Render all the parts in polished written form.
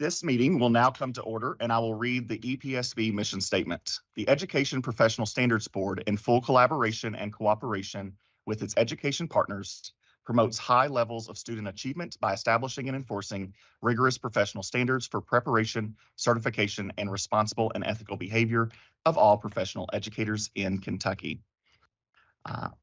This meeting will now come to order, and I will read the EPSB mission statement. The Education Professional Standards Board, in full collaboration and cooperation with its education partners, promotes high levels of student achievement by establishing and enforcing rigorous professional standards for preparation, certification, and responsible and ethical behavior of all professional educators in Kentucky.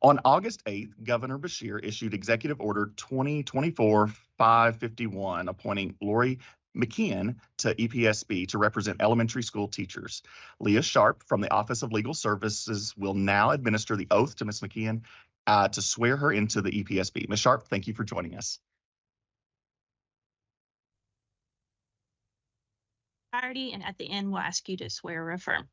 On August 8th, Governor Beshear issued Executive Order 2024-551, appointing Lori McKeon to EPSB to represent elementary school teachers. Leah Sharp from the Office of Legal Services will now administer the oath to Ms. McKeon to swear her into the EPSB. Ms. Sharp, thank you for joining us. And at the end, we'll ask you to swear or affirm.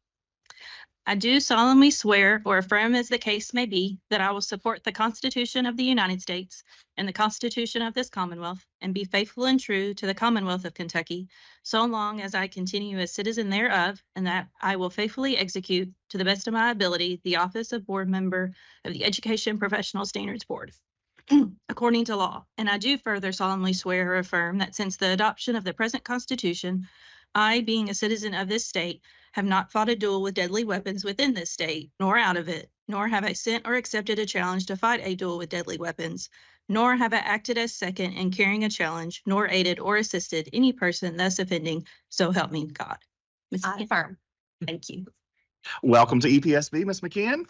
I do solemnly swear or affirm, as the case may be, that I will support the Constitution of the United States and the Constitution of this Commonwealth, and be faithful and true to the Commonwealth of Kentucky, so long as I continue a citizen thereof, and that I will faithfully execute, to the best of my ability, the office of board member of the Education Professional Standards Board, according to law. And I do further solemnly swear or affirm that since the adoption of the present Constitution, I, being a citizen of this state, have not fought a duel with deadly weapons within this state, nor out of it, nor have I sent or accepted a challenge to fight a duel with deadly weapons, nor have I acted as second in carrying a challenge, nor aided or assisted any person thus offending, so help me God. I affirm. Thank you. Welcome to EPSB, Ms. McKeon.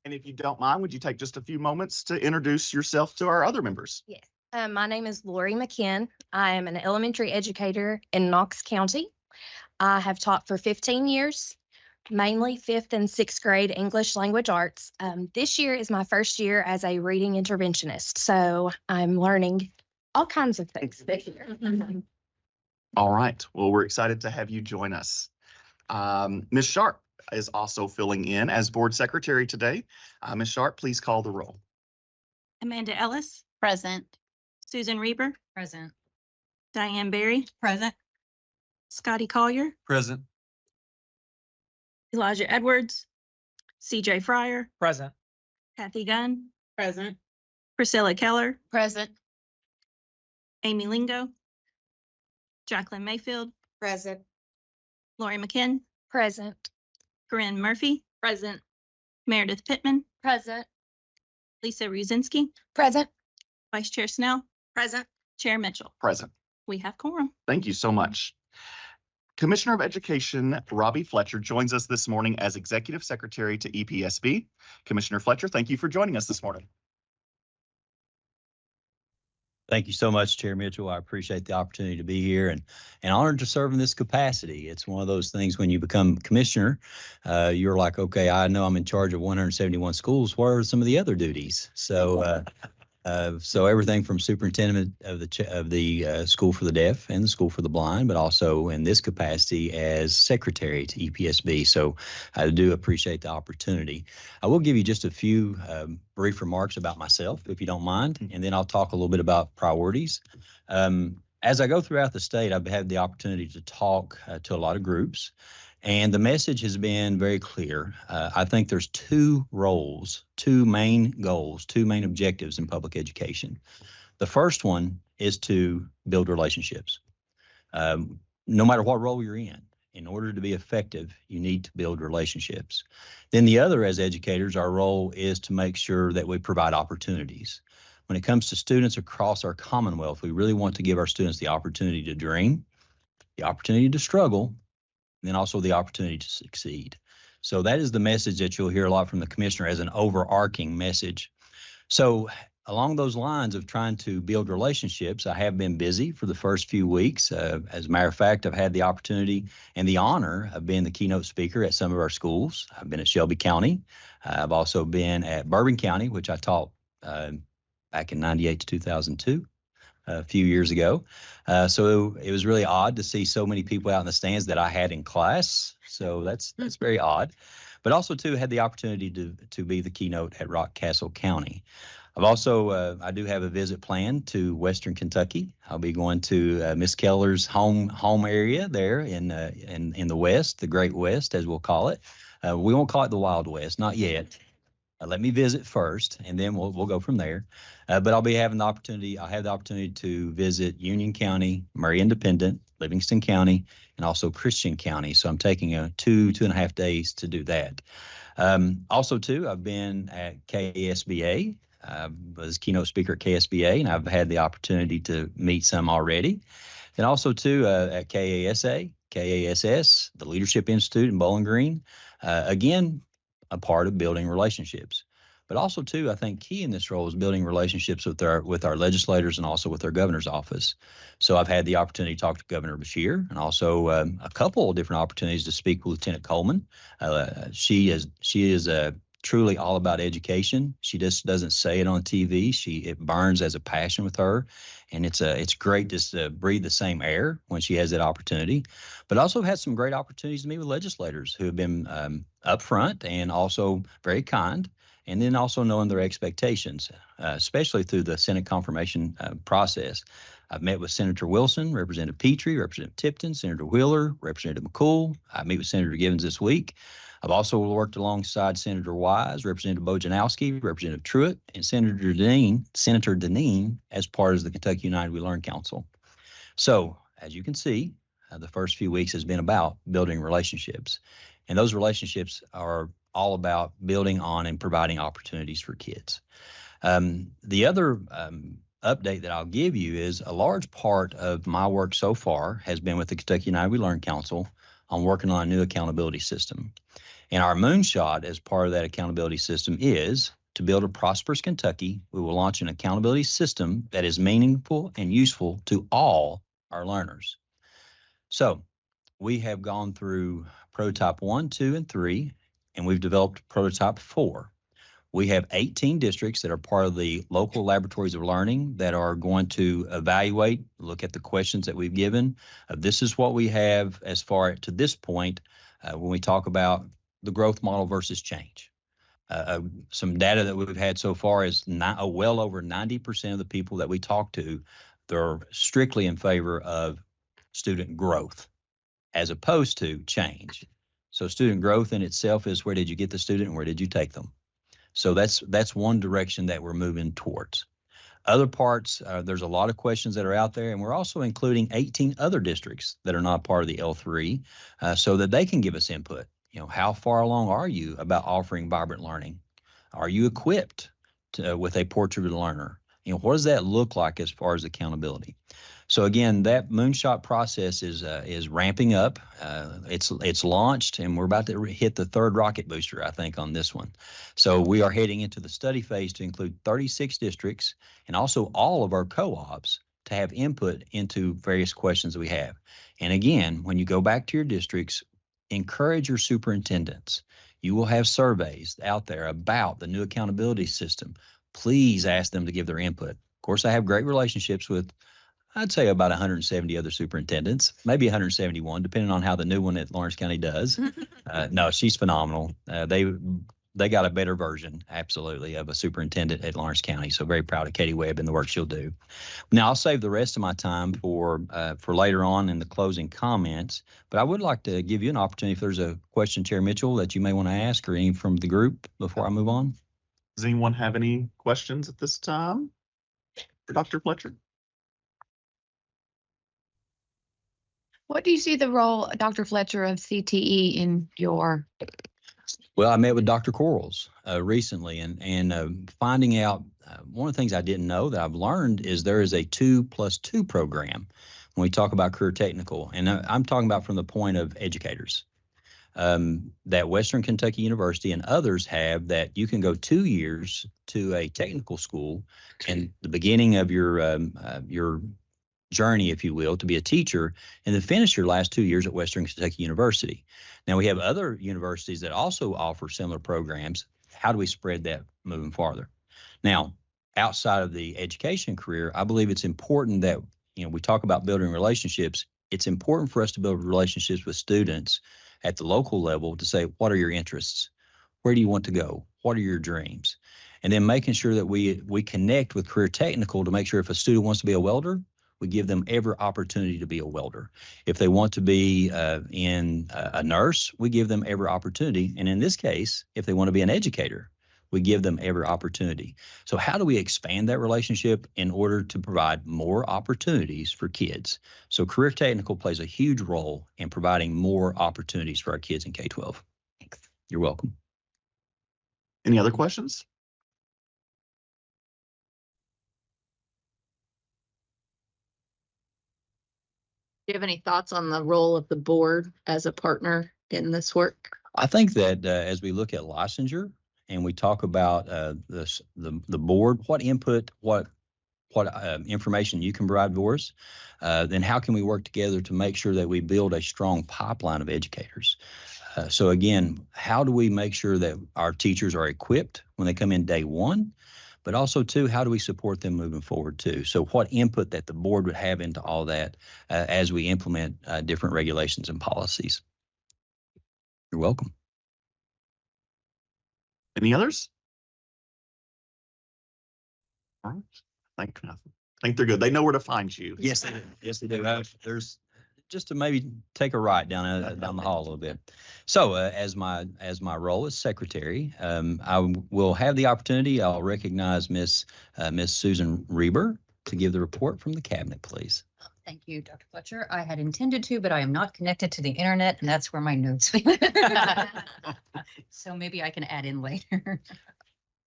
And if you don't mind, would you take just a few moments to introduce yourself to our other members? Yes. My name is Lori McKeon. I am an elementary educator in Knox County. I have taught for 15 years, mainly 5th and 6th grade English language arts. This year is my first year as a reading interventionist, so I'm learning all kinds of things this year. All right. Well, we're excited to have you join us. Ms. Sharp is also filling in as board secretary today. Ms. Sharp, please call the roll. Amanda Ellis. Present. Susan Reber. Present. Diane Berry. Present. Scotty Collier. Present. Elijah Edwards. CJ Fryer. Present. Kathy Gunn. Present. Priscilla Keller. Present. Amy Lingo. Jacqueline Mayfield. Present. Lori McKeon. Present. Corinne Murphy. Present. Meredith Pittman. Present. Lisa Ruzinski. Present. Vice Chair Snell. Present. Chair Mitchell. Present. We have quorum. Thank you so much. Commissioner of Education Robbie Fletcher joins us this morning as Executive Secretary to EPSB. Commissioner Fletcher, thank you for joining us this morning. Thank you so much, Chair Mitchell. I appreciate the opportunity to be here and honored to serve in this capacity. It's one of those things when you become commissioner, you're like, okay, I know I'm in charge of 171 schools. What are some of the other duties? So everything from superintendent of the school for the deaf and the school for the blind, but also in this capacity as secretary to EPSB. So I do appreciate the opportunity. I will give you just a few brief remarks about myself, if you don't mind, and then I'll talk a little bit about priorities. As I go throughout the state, I've had the opportunity to talk to a lot of groups. And the message has been very clear. I think there's two roles, two main goals, two main objectives in public education. The first one is to build relationships. No matter what role you're in order to be effective, you need to build relationships. Then the other, as educators, our role is to make sure that we provide opportunities. When it comes to students across our Commonwealth, we really want to give our students the opportunity to dream, the opportunity to struggle, and then also the opportunity to succeed. So that is the message that you'll hear a lot from the commissioner as an overarching message. So along those lines of trying to build relationships, I have been busy for the first few weeks. As a matter of fact, I've had the opportunity and the honor of being the keynote speaker at some of our schools. I've been at Shelby County. I've also been at Bourbon County, which I taught back in 98 to 2002. A few years ago. So it was really odd to see so many people out in the stands that I had in class. So that's very odd. But also too had the opportunity to be the keynote at Rockcastle County. I've also I do have a visit planned to Western Kentucky. I'll be going to Miss Keller's home area there in the West, the Great West, as we'll call it. We won't call it the Wild West, not yet. Let me visit first, and then we'll go from there. But I'll have the opportunity to visit Union County, Murray Independent, Livingston County, and also Christian County. So I'm taking 2.5 days to do that. Also, too, I've been at KSBA. I was keynote speaker at KSBA, and I've had the opportunity to meet some already. And also, too, at KASA, KASS, the Leadership Institute in Bowling Green. Again, a part of building relationships. But also, too, I think key in this role is building relationships with our legislators and also with our governor's office. So I've had the opportunity to talk to Governor Beshear, and also a couple of different opportunities to speak with Lieutenant Coleman. She is truly all about education. She just doesn't say it on TV. It burns as a passion with her, and it's great just to breathe the same air when she has that opportunity. But also had some great opportunities to meet with legislators who have been upfront and also very kind, and then also knowing their expectations, especially through the Senate confirmation process. I've met with Senator Wilson, Representative Petrie, Representative Tipton, Senator Wheeler, Representative McCool. I meet with Senator Givens this week. I've also worked alongside Senator Wise, Representative Bojanowski, Representative Truitt, and Senator Deneen as part of the Kentucky United We Learn Council. So, as you can see, the first few weeks has been about building relationships. And those relationships are all about building on and providing opportunities for kids. The other update that I'll give you is a large part of my work so far has been with the Kentucky United We Learn Council on working on a new accountability system. And our moonshot as part of that accountability system is to build a prosperous Kentucky. We will launch an accountability system that is meaningful and useful to all our learners. So we have gone through prototype 1, 2, and 3, and we've developed prototype 4. We have 18 districts that are part of the local laboratories of learning that are going to evaluate, look at the questions that we've given. This is what we have as far to this point when we talk about the growth model versus change. Some data that we've had so far is well over 90% of the people that we talk to, they're strictly in favor of student growth as opposed to change. So student growth in itself is where did you get the student and where did you take them? So that's one direction that we're moving towards. Other parts, there's a lot of questions that are out there, and we're also including 18 other districts that are not part of the L3 so that they can give us input. You know, how far along are you about offering vibrant learning? Are you equipped with a portrait of the learner? You know, what does that look like as far as accountability? So again, that moonshot process is ramping up. It's launched, and we're about to hit the third rocket booster, I think, on this one. So we are heading into the study phase to include 36 districts and also all of our co-ops to have input into various questions that we have. And again, when you go back to your districts, encourage your superintendents. You will have surveys out there about the new accountability system. Please ask them to give their input. Of course, I have great relationships with, I'd say, about 170 other superintendents, maybe 171, depending on how the new one at Lawrence County does. No, she's phenomenal. They got a better version, absolutely, of a superintendent at Lawrence County. So very proud of Katie Webb and the work she'll do. Now, I'll save the rest of my time for later on in the closing comments, but I would like to give you an opportunity if there's a question, Chair Mitchell, that you may want to ask or any from the group before I move on. Does anyone have any questions at this time for Dr. Fletcher? What do you see the role, Dr. Fletcher, of CTE in your? Well, I met with Dr. Quarles recently and finding out one of the things I didn't know that I've learned is there is a 2+2 program when we talk about career technical. And I'm talking about from the point of educators that Western Kentucky University and others have, that you can go 2 years to a technical school and the beginning of your journey, if you will, to be a teacher, and then finish your last 2 years at Western Kentucky University. Now, we have other universities that also offer similar programs. How do we spread that moving farther? Now, outside of the education career, I believe it's important that, you know, we talk about building relationships. It's important for us to build relationships with students at the local level to say, what are your interests? Where do you want to go? What are your dreams? And then making sure that we connect with career technical to make sure if a student wants to be a welder, we give them every opportunity to be a welder. If they want to be a nurse, we give them every opportunity. And in this case, if they want to be an educator, We give them every opportunity. So how do we expand that relationship in order to provide more opportunities for kids? So Career Technical plays a huge role in providing more opportunities for our kids in K-12. Thanks. You're welcome. Any other questions? Do you have any thoughts on the role of the board as a partner in this work? I think that as we look at licensure and we talk about the board, what input, what information you can provide for us, then how can we work together to make sure that we build a strong pipeline of educators? So again, how do we make sure that our teachers are equipped when they come in day one? But also, too, how do we support them moving forward, too? So what input that the board would have into all that as we implement different regulations and policies. You're welcome. Any others? All right. I think they're good. They know where to find you. Yes, they do. Yes, they do. There's just to maybe take a right down the hall a little bit. So as my role as secretary, I will have the opportunity. I'll recognize Miss Susan Reber to give the report from the cabinet, please. Thank you, Dr. Fletcher. I had intended to, but I am not connected to the internet, and that's where my notes. So maybe I can add in later.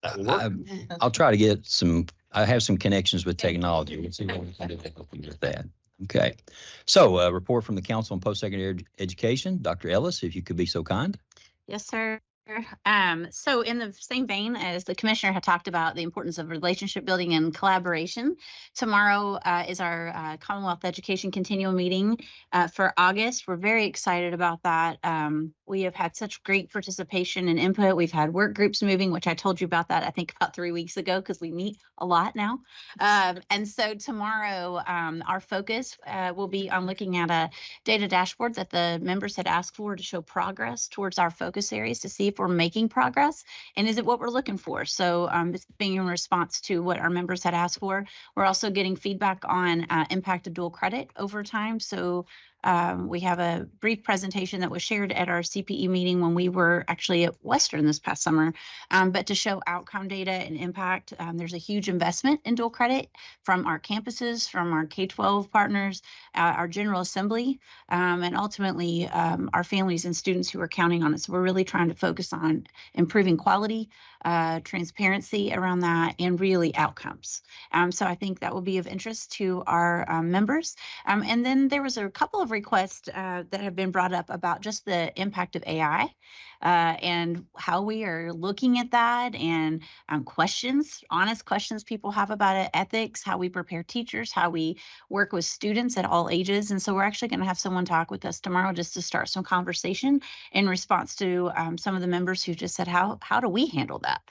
That will work. I'll try to get some. I have some connections with technology. We'll see what we can do with that. Okay. So report from the Council on Post-Secondary Education. Dr. Ellis, if you could be so kind. Yes, sir. So in the same vein as the commissioner had talked about the importance of relationship building and collaboration, tomorrow is our Commonwealth Education Continuum meeting for August. We're very excited about that. We have had such great participation and input. We've had work groups moving, which I told you about that, I think about 3 weeks ago, because we meet a lot now. And so tomorrow, our focus will be on looking at a data dashboard that the members had asked for to show progress towards our focus areas to see if we're making progress and is it what we're looking for. So it's being in response to what our members had asked for. We're also getting feedback on impact of dual credit over time. So we have a brief presentation that was shared at our CPE meeting when we were actually at Western this past summer. But to show outcome data and impact, there's a huge investment in dual credit from our campuses, from our K-12 partners, our General Assembly, and ultimately our families and students who are counting on us. So we're really trying to focus on improving quality, transparency around that, and really outcomes. So I think that will be of interest to our members. And then there was a couple of requests that have been brought up about just the impact of AI and how we are looking at that, and questions, honest questions people have about it, ethics, how we prepare teachers, how we work with students at all ages. And so we're actually going to have someone talk with us tomorrow just to start some conversation in response to some of the members who just said, how do we handle that?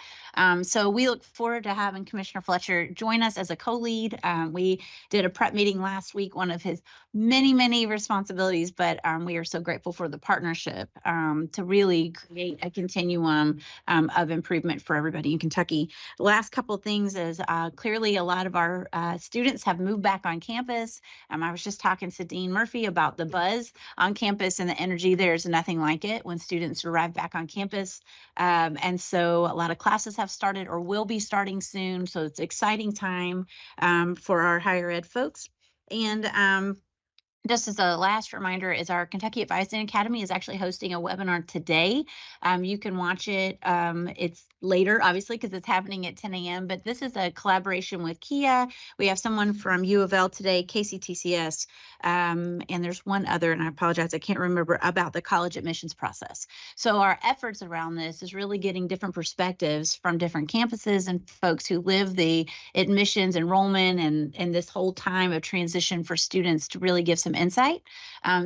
So we look forward to having Commissioner Fletcher join us as a co-lead. We did a prep meeting last week, one of his many responsibilities, but we are so grateful for the partnership to really create a continuum of improvement for everybody in Kentucky. The last couple of things is clearly a lot of our students have moved back on campus. I was just talking to Dean Murphy about the buzz on campus and the energy. There's nothing like it when students arrive back on campus. And so a lot of classes have started or will be starting soon. So it's an exciting time for our higher ed folks. And just as a last reminder, is our Kentucky Advising Academy is actually hosting a webinar today. You can watch it. It's later, obviously, because it's happening at 10 a.m. But this is a collaboration with Kia. We have someone from U of L today, KCTCS, and there's one other, and I apologize, I can't remember, about the college admissions process. So our efforts around this is really getting different perspectives from different campuses and folks who live the admissions, enrollment, and this whole time of transition for students to really give some insight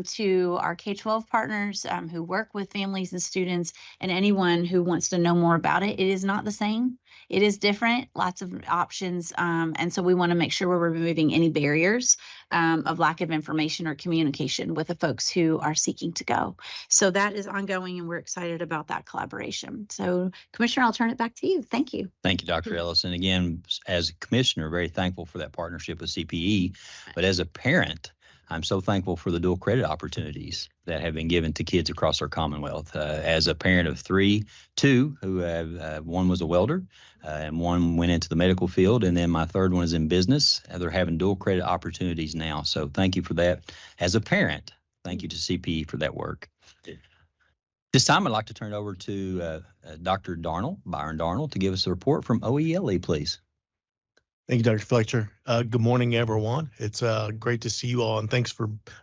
to our K-12 partners who work with families and students, and anyone who wants to know more about it. It is not the same. It is different, lots of options. And so we want to make sure we're removing any barriers of lack of information or communication with the folks who are seeking to go. So that is ongoing, and we're excited about that collaboration. So Commissioner, I'll turn it back to you. Thank you. Thank you, Dr. Ellis. And again, as a commissioner, very thankful for that partnership with CPE. But as a parent, I'm so thankful for the dual credit opportunities that have been given to kids across our Commonwealth. As a parent of two who have, one was a welder and one went into the medical field, and then my third one is in business. They're having dual credit opportunities now. So thank you for that. As a parent, thank you to CPE for that work. This time, I'd like to turn it over to Dr. Byron Darnell, to give us a report from OELE, please. Thank you, Dr. Fletcher. Good morning, everyone. It's great to see you all, and thanks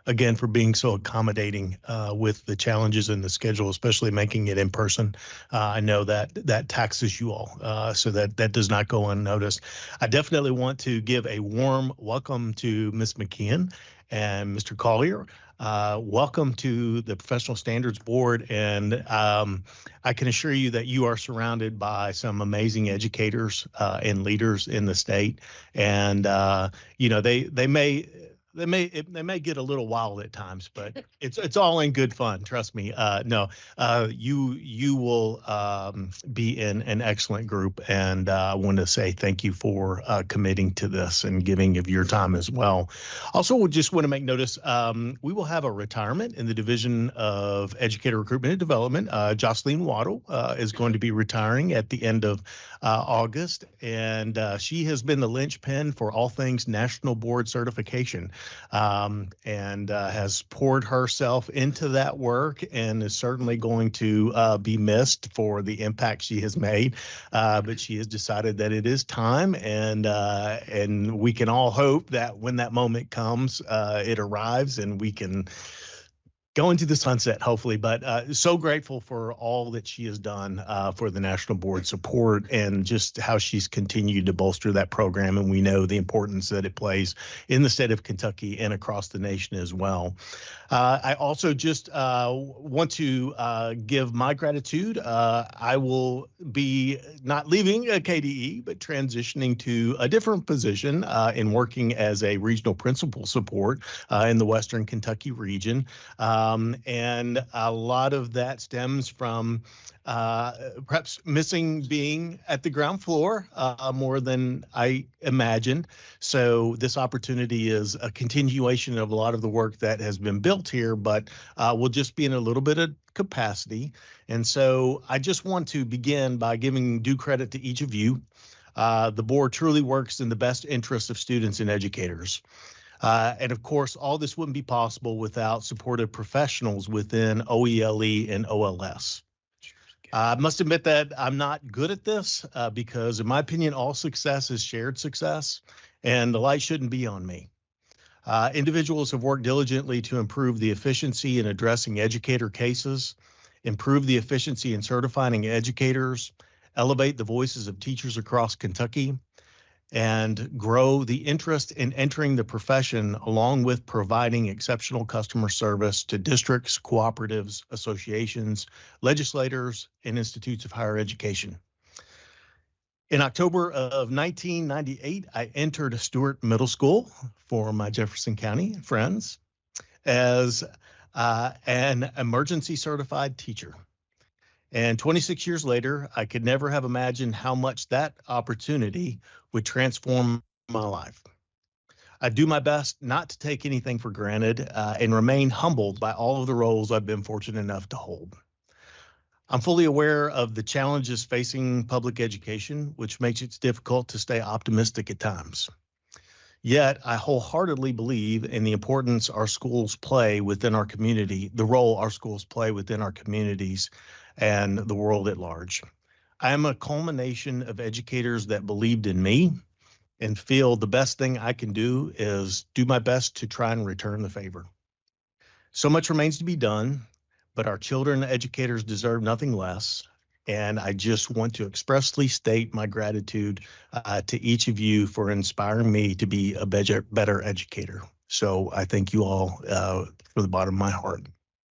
again for being so accommodating with the challenges in the schedule, especially making it in person. I know that taxes you all, so that does not go unnoticed. I definitely want to give a warm welcome to Ms. McKeon and Mr. Collier. Welcome to the Professional Standards Board, and I can assure you that you are surrounded by some amazing educators and leaders in the state, and you know, they may get a little wild at times, but it's all in good fun. Trust me. You will be in an excellent group, and I want to say thank you for committing to this and giving of your time as well. Also, we just want to make notice, we will have a retirement in the Division of Educator Recruitment and Development. Jocelyn Waddle is going to be retiring at the end of August, and she has been the linchpin for all things National Board certification. And has poured herself into that work and is certainly going to be missed for the impact she has made. But she has decided that it is time, and we can all hope that when that moment comes, it arrives and we can go into the sunset, hopefully. But so grateful for all that she has done for the National Board support and just how she's continued to bolster that program. And we know the importance that it plays in the state of Kentucky and across the nation as well. I also just want to give my gratitude. I will be not leaving KDE, but transitioning to a different position in working as a regional principal support in the Western Kentucky region. And a lot of that stems from perhaps missing being at the ground floor more than I imagined. So this opportunity is a continuation of a lot of the work that has been built here, but we'll just be in a little bit of capacity. And so I just want to begin by giving due credit to each of you. The board truly works in the best interest of students and educators. And of course, all this wouldn't be possible without supportive professionals within OELE and OLS. I must admit that I'm not good at this because, in my opinion, all success is shared success, and the light shouldn't be on me. Individuals have worked diligently to improve the efficiency in addressing educator cases, improve the efficiency in certifying educators, elevate the voices of teachers across Kentucky, and grow the interest in entering the profession, along with providing exceptional customer service to districts, cooperatives, associations, legislators, and institutes of higher education. In October of 1998, I entered Stewart Middle School for my Jefferson County friends as an emergency certified teacher. And 26 years later, I could never have imagined how much that opportunity would transform my life. I do my best not to take anything for granted and remain humbled by all of the roles I've been fortunate enough to hold. I'm fully aware of the challenges facing public education, which makes it difficult to stay optimistic at times. Yet, I wholeheartedly believe in the importance our schools play within our community, the role our schools play within our communities and the world at large. I am a culmination of educators that believed in me and feel the best thing I can do is do my best to try and return the favor. So much remains to be done, but our children and educators deserve nothing less. And I just want to expressly state my gratitude to each of you for inspiring me to be a better educator. So I thank you all from the bottom of my heart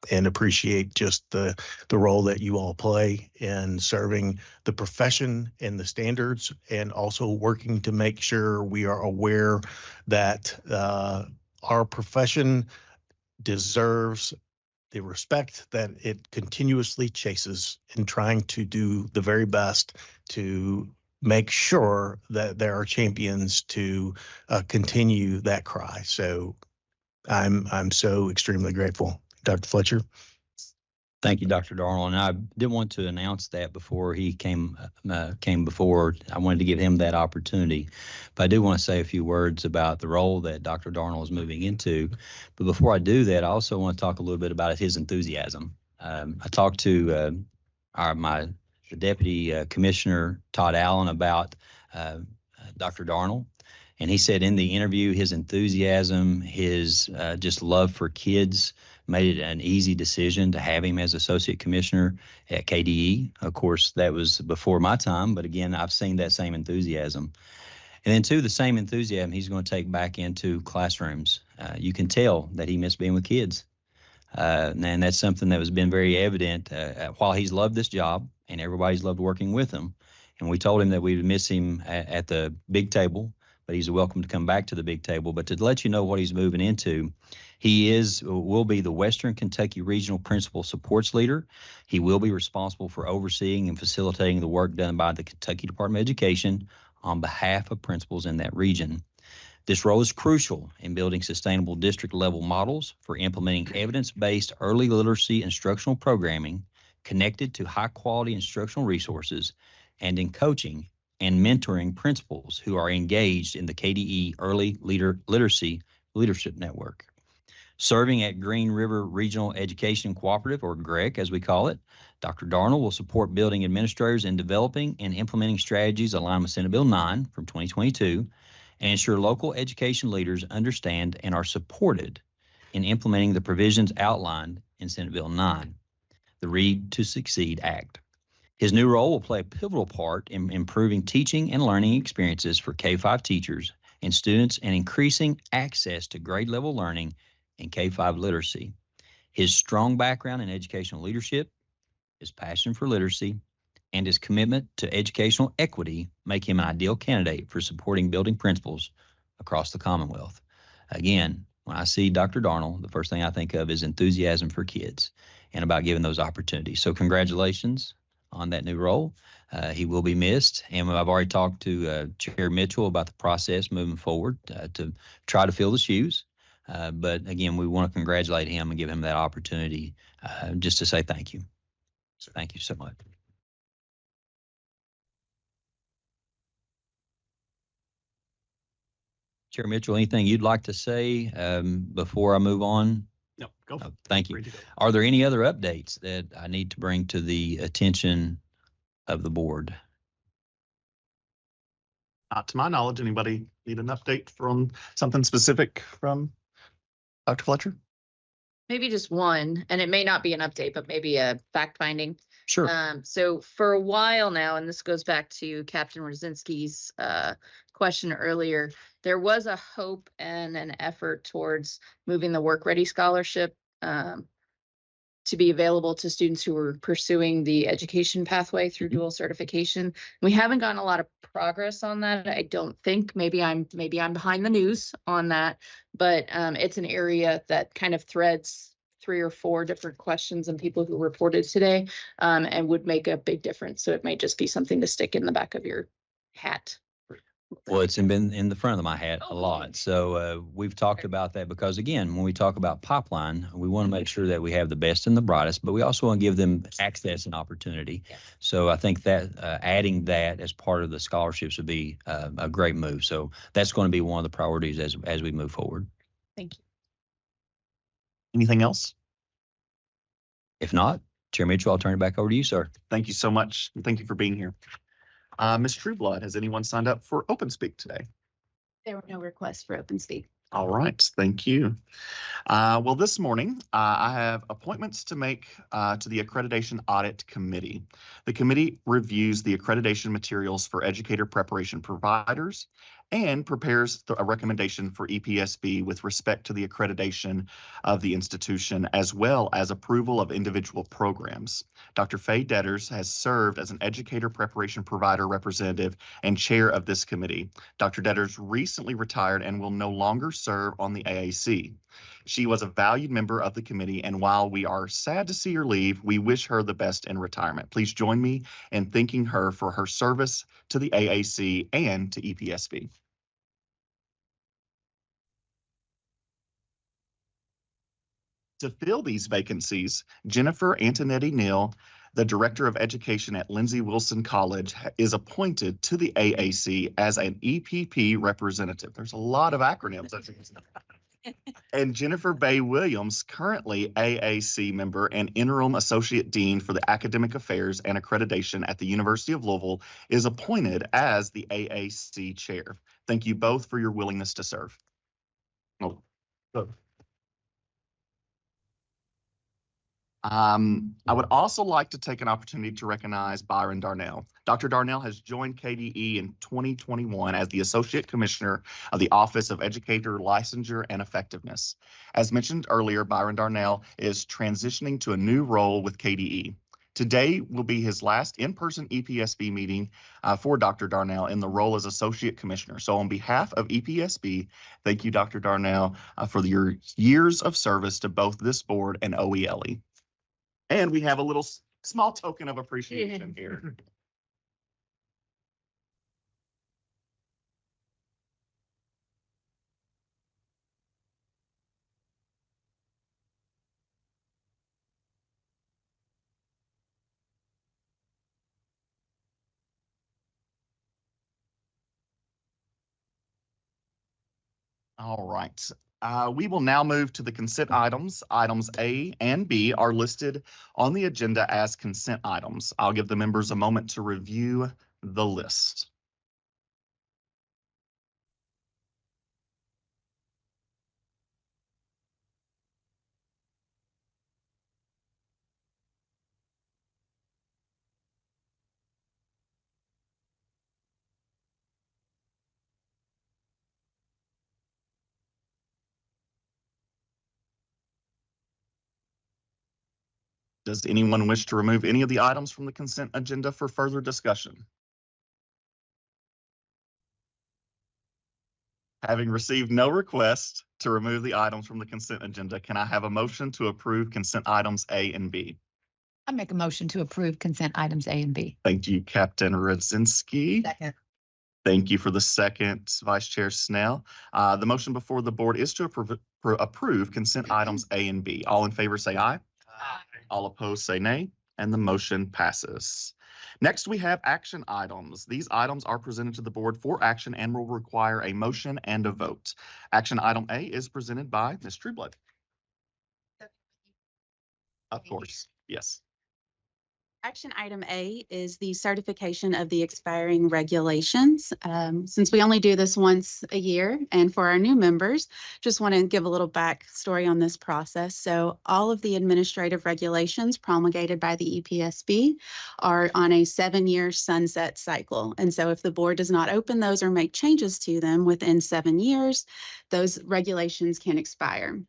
and appreciate just the role that you all play in serving the profession and the standards, and also working to make sure we are aware that our profession deserves the respect that it continuously chases in trying to do the very best to make sure that there are champions to continue that cry. So I'm so extremely grateful. Dr. Fletcher. Thank you, Dr. Darnell. And I did want to announce that before he came before. I wanted to give him that opportunity. But I do want to say a few words about the role that Dr. Darnell is moving into. But before I do that, I also want to talk a little bit about his enthusiasm. I talked to the Deputy Commissioner Todd Allen about Dr. Darnell. And he said in the interview, his enthusiasm, his just love for kids made it an easy decision to have him as associate commissioner at KDE. Of course, that was before my time, but again, I've seen that same enthusiasm. And then too, the same enthusiasm he's going to take back into classrooms. You can tell that he missed being with kids. And that's something that has been very evident while he's loved this job and everybody's loved working with him. And we told him that we would miss him at the big table, but he's welcome to come back to the big table. But to let you know what he's moving into, he will be the Western Kentucky Regional Principal Supports Leader. He will be responsible for overseeing and facilitating the work done by the Kentucky Department of Education on behalf of principals in that region. This role is crucial in building sustainable district-level models for implementing evidence-based early literacy instructional programming connected to high-quality instructional resources, and in coaching and mentoring principals who are engaged in the KDE Early Literacy Leadership Network. Serving at Green River Regional Education Cooperative, or GREC as we call it, Dr. Darnell will support building administrators in developing and implementing strategies aligned with Senate Bill 9 from 2022 and ensure local education leaders understand and are supported in implementing the provisions outlined in Senate Bill 9, the Read to Succeed Act. His new role will play a pivotal part in improving teaching and learning experiences for K-5 teachers and students and increasing access to grade level learning and K-5 literacy. His strong background in educational leadership, his passion for literacy, and his commitment to educational equity make him an ideal candidate for supporting building principals across the Commonwealth. Again, when I see Dr. Darnell, the first thing I think of is enthusiasm for kids and about giving those opportunities. So congratulations on that new role. He will be missed. And I've already talked to Chair Mitchell about the process moving forward to try to fill the shoes. But again, we want to congratulate him and give him that opportunity just to say thank you. So thank you so much. Chair Mitchell, anything you'd like to say before I move on? No, go. Thank you. Are there any other updates that I need to bring to the attention of the board? Not to my knowledge. Anybody need an update from something specific from Dr. Fletcher? Maybe just one, and it may not be an update, but maybe a fact finding. Sure. So for a while now, and this goes back to Captain Rosinski's question earlier, there was a hope and an effort towards moving the Work Ready Scholarship to be available to students who were pursuing the education pathway through dual certification. We haven't gotten a lot of progress on that. I don't think. Maybe I'm behind the news on that, but it's an area that kind of threads 3 or 4 different questions and people who reported today, and would make a big difference. So it might just be something to stick in the back of your hat. Well, it's been in the front of my hat a lot. So we've talked about that because, again, when we talk about pipeline, we want to make sure that we have the best and the brightest, but we also want to give them access and opportunity. Yeah. So I think that adding that as part of the scholarships would be a great move. So that's going to be one of the priorities as we move forward. Thank you. Anything else? If not, Chair Mitchell, I'll turn it back over to you, sir. Thank you so much. And thank you for being here. Ms. Trueblood, has anyone signed up for Open Speak today? There were no requests for open speak. All right, thank you. Well, this morning, I have appointments to make to the Accreditation Audit Committee. The committee reviews the accreditation materials for educator preparation providers and prepares a recommendation for EPSB with respect to the accreditation of the institution, as well as approval of individual programs. Dr. Faye Detters has served as an educator preparation provider representative and chair of this committee. Dr. Detters recently retired and will no longer serve on the AAC. She was a valued member of the committee, and while we are sad to see her leave, we wish her the best in retirement. Please join me in thanking her for her service to the AAC and to EPSB. To fill these vacancies, Jennifer Antonetti Neal, the Director of Education at Lindsey Wilson College, is appointed to the AAC as an EPP representative. There's a lot of acronyms. And Jennifer Bay Williams, currently AAC member and interim associate dean for the Academic Affairs and Accreditation at the University of Louisville, is appointed as the AAC chair. Thank you both for your willingness to serve. Oh, good. I would also like to take an opportunity to recognize Byron Darnell. Dr. Darnell has joined KDE in 2021 as the Associate Commissioner of the Office of Educator Licensure and Effectiveness. As mentioned earlier, Byron Darnell is transitioning to a new role with KDE. Today will be his last in-person EPSB meeting for Dr. Darnell in the role as Associate Commissioner. So on behalf of EPSB, thank you, Dr. Darnell, for your years of service to both this board and OELE. And we have a little small token of appreciation here. All right. We will now move to the consent items. Items A and B are listed on the agenda as consent items. I'll give the members a moment to review the list. Does anyone wish to remove any of the items from the consent agenda for further discussion? Having received no request to remove the items from the consent agenda, can I have a motion to approve consent items A and B? I make a motion to approve consent items A and B. Thank you, Captain Radzinski. Second. Thank you for the second, Vice Chair Snell. The motion before the board is to approve consent items A and B. All in favor say aye. Aye. All opposed say nay, and the motion passes. Next, we have action items. These items are presented to the board for action and will require a motion and a vote. Action item A is presented by Ms. Trueblood. Of course, yes. Action item A is the certification of the expiring regulations. Since we only do this once a year, and for our new members, just want to give a little backstory on this process. So all of the administrative regulations promulgated by the EPSB are on a 7-year sunset cycle. And so if the board does not open those or make changes to them within 7 years, those regulations can expire.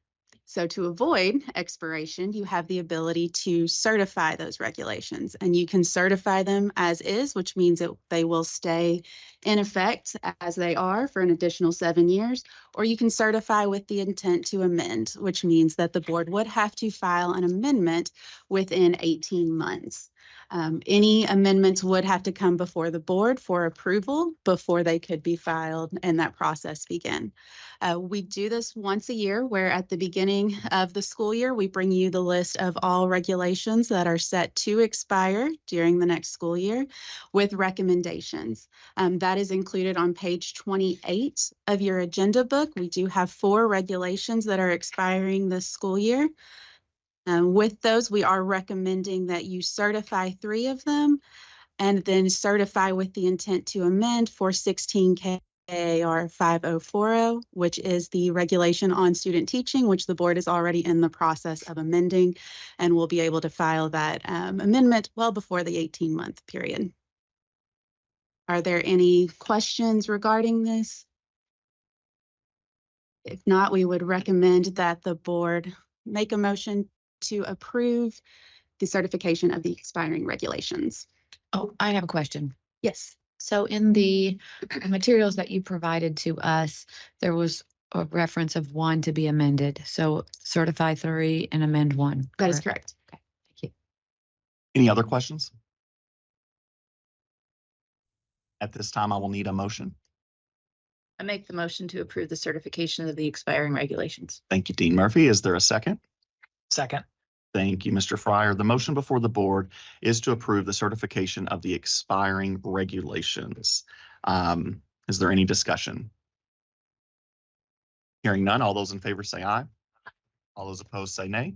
So to avoid expiration, you have the ability to certify those regulations, and you can certify them as is, which means that they will stay in effect as they are for an additional 7 years, or you can certify with the intent to amend, which means that the board would have to file an amendment within 18 months. Any amendments would have to come before the board for approval before they could be filed and that process begin. We do this once a year, where at the beginning of the school year, we bring you the list of all regulations that are set to expire during the next school year with recommendations. That is included on page 28 of your agenda book. We do have 4 regulations that are expiring this school year. With those, we are recommending that you certify 3 of them and then certify with the intent to amend for 16K AR 5040, which is the regulation on student teaching, which the board is already in the process of amending, and will be able to file that amendment well before the 18-month period. Are there any questions regarding this? If not, we would recommend that the board make a motion to approve the certification of the expiring regulations. Oh, I have a question. Yes. So in the materials that you provided to us, there was a reference of 1 to be amended. So certify 3 and amend 1. That is correct. Okay, thank you. Any other questions? At this time, I will need a motion. I make the motion to approve the certification of the expiring regulations. Thank you, Dean Murphy. Is there a second? Second. Thank you, Mr. Fryer. The motion before the board is to approve the certification of the expiring regulations. Is there any discussion? Hearing none, all those in favor say aye. All those opposed say nay.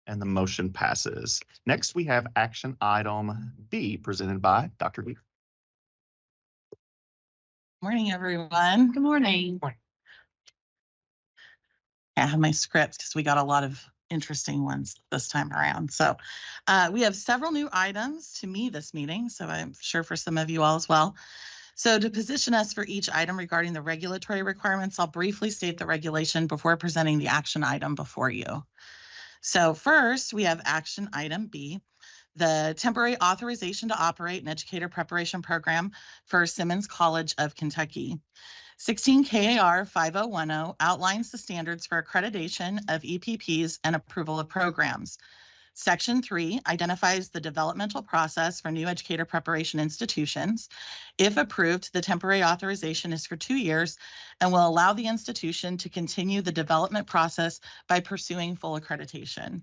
And the motion passes. Next, we have action item B presented by Dr. Beer. Morning, everyone. Good morning. I have my script because we got a lot of interesting ones this time around. So we have several new items to me this meeting, so I'm sure for some of you all as well. So to position us for each item regarding the regulatory requirements, I'll briefly state the regulation before presenting the action item before you. So first, we have action item B, the temporary authorization to operate an educator preparation program for Simmons College of Kentucky. 16 KAR 5010 outlines the standards for accreditation of EPPs and approval of programs. Section 3 identifies the developmental process for new educator preparation institutions. If approved, the temporary authorization is for 2 years and will allow the institution to continue the development process by pursuing full accreditation.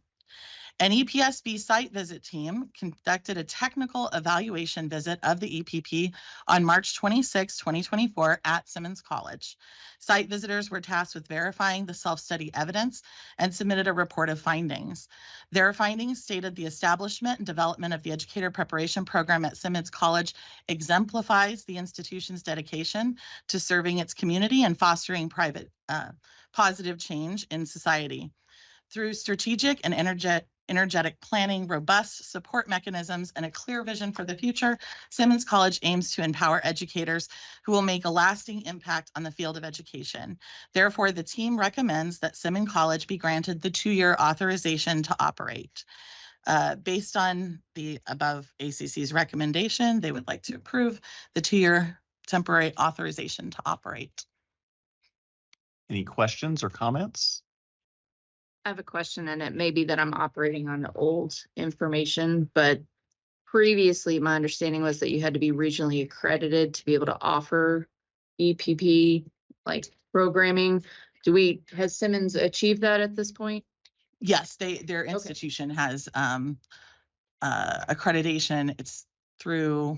An EPSB site visit team conducted a technical evaluation visit of the EPP on March 26, 2024 at Simmons College. Site visitors were tasked with verifying the self-study evidence and submitted a report of findings. Their findings stated the establishment and development of the educator preparation program at Simmons College exemplifies the institution's dedication to serving its community and fostering positive change in society. Through strategic and energetic planning, robust support mechanisms, and a clear vision for the future, Simmons College aims to empower educators who will make a lasting impact on the field of education. Therefore, the team recommends that Simmons College be granted the 2-year authorization to operate. Based on the above ACC's recommendation, they would like to approve the 2-year temporary authorization to operate. Any questions or comments? I have a question, and it may be that I'm operating on old information, but previously my understanding was that you had to be regionally accredited to be able to offer EPP like programming. Has Simmons achieved that at this point? Yes, their institution has accreditation. It's through,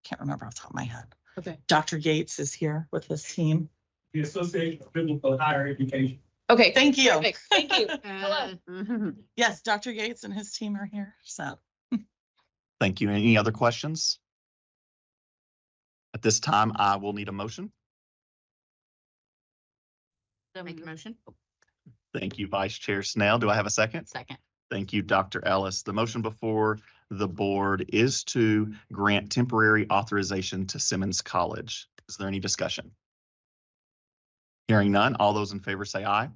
can't remember off the top of my head. Okay. Dr. Gates is here with his team. The Association of Biblical Higher Education. Okay. Thank you. Perfect. Thank you. Hello. Yes, Dr. Gates and his team are here. So Thank you. Any other questions? At this time, I will need a motion. Make a motion. Thank you, Vice Chair Snell. Do I have a second? Second. Thank you, Dr. Ellis. The motion before the board is to grant temporary authorization to Simmons College. Is there any discussion? Hearing none, all those in favor say aye.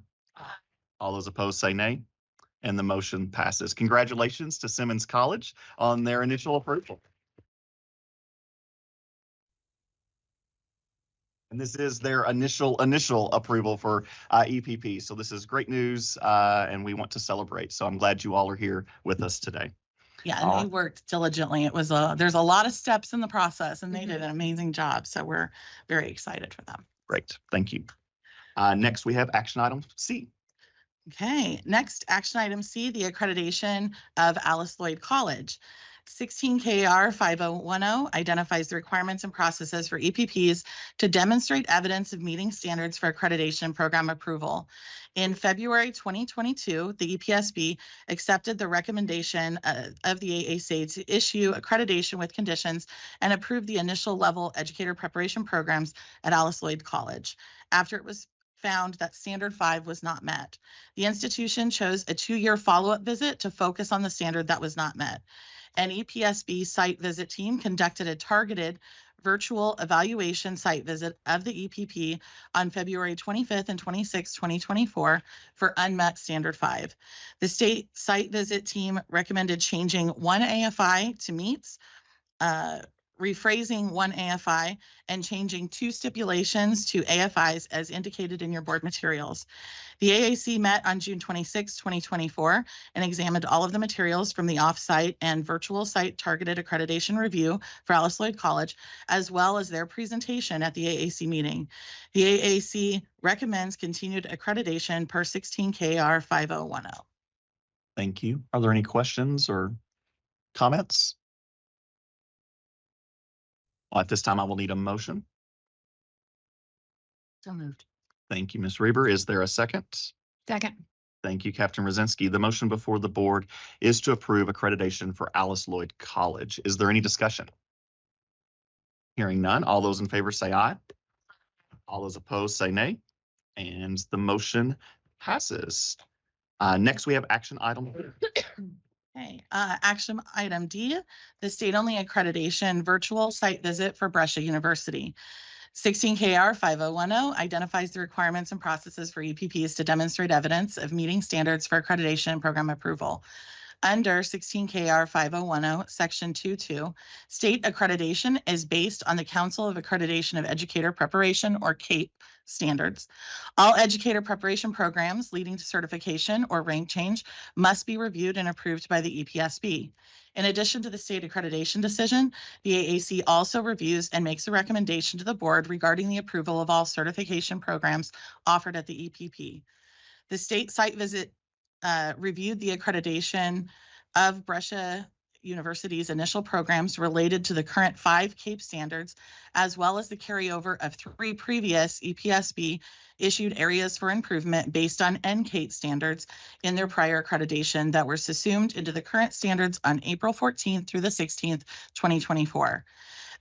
All those opposed say nay. And the motion passes. Congratulations to Simmons College on their initial approval. And this is their initial approval for EPP. So this is great news, and we want to celebrate. So I'm glad you all are here with us today. yeah, and they worked diligently. It was there's a lot of steps in the process, and they did an amazing job. So we're very excited for them. Great, thank you. Next, we have action item C. Okay, next action item C, the accreditation of Alice Lloyd College. 16 KAR 5010 identifies the requirements and processes for EPPs to demonstrate evidence of meeting standards for accreditation program approval. In February 2022, the EPSB accepted the recommendation of the AAC to issue accreditation with conditions and approve the initial level educator preparation programs at Alice Lloyd College. After it was found that standard 5 was not met, the institution chose a 2-year follow-up visit to focus on the standard that was not met. An EPSB site visit team conducted a targeted virtual evaluation site visit of the EPP on February 25th and 26th, 2024 for unmet standard 5. The state site visit team recommended changing one AFI to meets, rephrasing one AFI, and changing 2 stipulations to AFIs as indicated in your board materials. The AAC met on June 26, 2024, and examined all of the materials from the off-site and virtual site targeted accreditation review for Alice Lloyd College, as well as their presentation at the AAC meeting. The AAC recommends continued accreditation per 16 KAR 5010. Thank you. Are there any questions or comments? Well, at this time, I will need a motion. So moved. Thank you, Ms. Reber. Is there a second? Second. Thank you, Captain Rosinski. The motion before the board is to approve accreditation for Alice Lloyd College. Is there any discussion? Hearing none, all those in favor say aye. All those opposed say nay, and the motion passes. Next, we have action item. Okay, action item D, the state-only accreditation virtual site visit for Brescia University. 16 KR 5010 identifies the requirements and processes for EPPs to demonstrate evidence of meeting standards for accreditation and program approval. Under 16 KR 5010, Section 2.2, state accreditation is based on the Council of Accreditation of Educator Preparation, or CAPE, standards. All educator preparation programs leading to certification or rank change must be reviewed and approved by the EPSB. In addition to the state accreditation decision, the AAC also reviews and makes a recommendation to the board regarding the approval of all certification programs offered at the EPP. The state site visit reviewed the accreditation of Brescia University's initial programs related to the current 5 CAPE standards, as well as the carryover of 3 previous EPSB issued areas for improvement based on NCAPE standards in their prior accreditation that were subsumed into the current standards on April 14th through the 16th, 2024.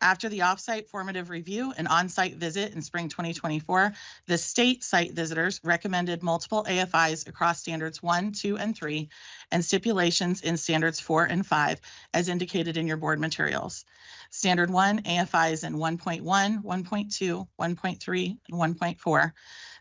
After the offsite formative review and on-site visit in spring 2024, the state site visitors recommended multiple AFIs across standards 1, 2, and 3, and stipulations in standards 4 and 5, as indicated in your board materials. Standard 1, AFIs in 1.1, 1.2, 1.3, and 1.4.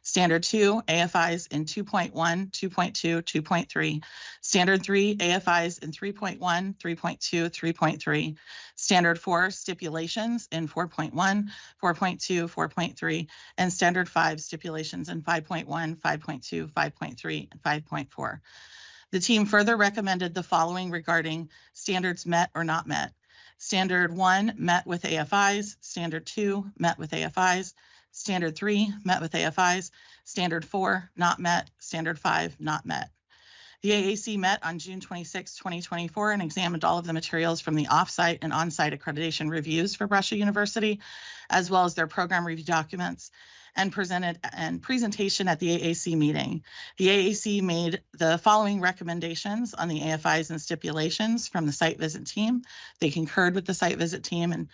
Standard 2, AFIs in 2.1, 2.2, 2.3. Standard 3, AFIs in 3.1, 3.2, 3.3. Standard 4, stipulations in 4.1, 4.2, 4.3, and Standard 5, stipulations in 5.1, 5.2, 5.3, and 5.4. The team further recommended the following regarding standards met or not met. Standard 1 met with AFIs, Standard 2 met with AFIs, Standard 3 met with AFIs, Standard 4 not met, Standard 5 not met. The AAC met on June 26, 2024, and examined all of the materials from the offsite and onsite accreditation reviews for Brescia University, as well as their program review documents, and presentation at the AAC meeting. The AAC made the following recommendations on the AFIs and stipulations from the site visit team. They concurred with the site visit team and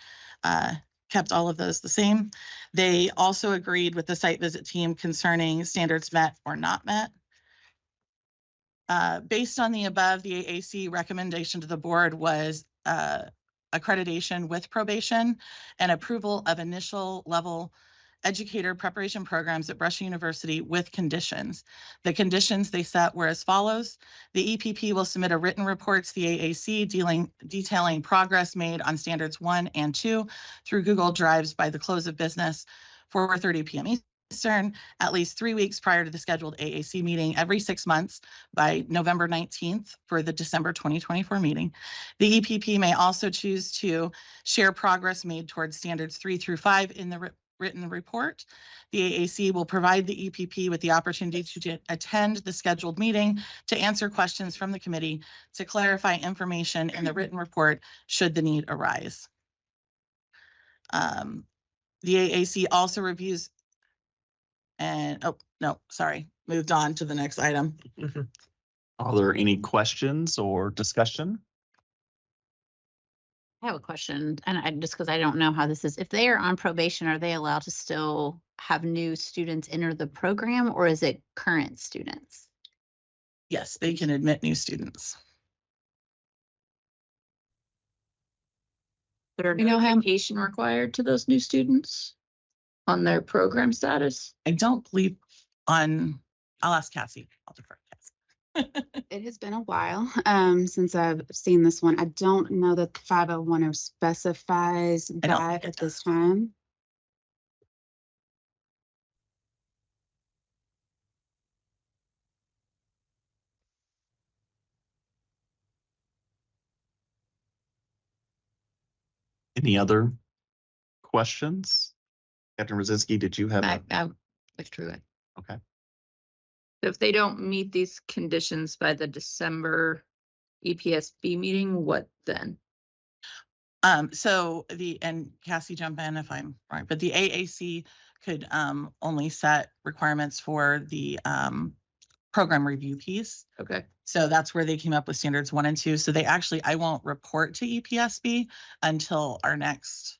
kept all of those the same. They also agreed with the site visit team concerning standards met or not met. Based on the above, the AAC recommendation to the board was accreditation with probation and approval of initial level educator preparation programs at Brescia University with conditions. The conditions they set were as follows. The EPP will submit a written report to the AAC detailing progress made on standards 1 and 2 through Google Drives by the close of business 4:30 p.m. Eastern, at least 3 weeks prior to the scheduled AAC meeting every 6 months by November 19th for the December 2024 meeting. The EPP may also choose to share progress made towards standards 3 through 5 in the written report. The AAC will provide the EPP with the opportunity to attend the scheduled meeting to answer questions from the committee to clarify information in the written report should the need arise. The AAC also reviews and, oh, no, sorry, moved on to the next item. Are there any questions or discussion? I have a question, and just because I don't know how this is, if they are on probation, are they allowed to still have new students enter the program, or is it current students? Yes, they can admit new students. There are You know how- notification required to those new students on their program status? I don't believe I'll ask Cassie. I'll defer to Cassie. It has been a while since I've seen this one. I don't know that the 5010 specifies don't that think it at this time. Any other questions? Captain Rosinski, did you have? I withdrew it. Okay. If they don't meet these conditions by the December EPSB meeting, what then? So and Cassie, jump in if I'm right, but the AAC could only set requirements for the program review piece. Okay. So that's where they came up with standards 1 and 2. So they actually, I won't report to EPSB until our next,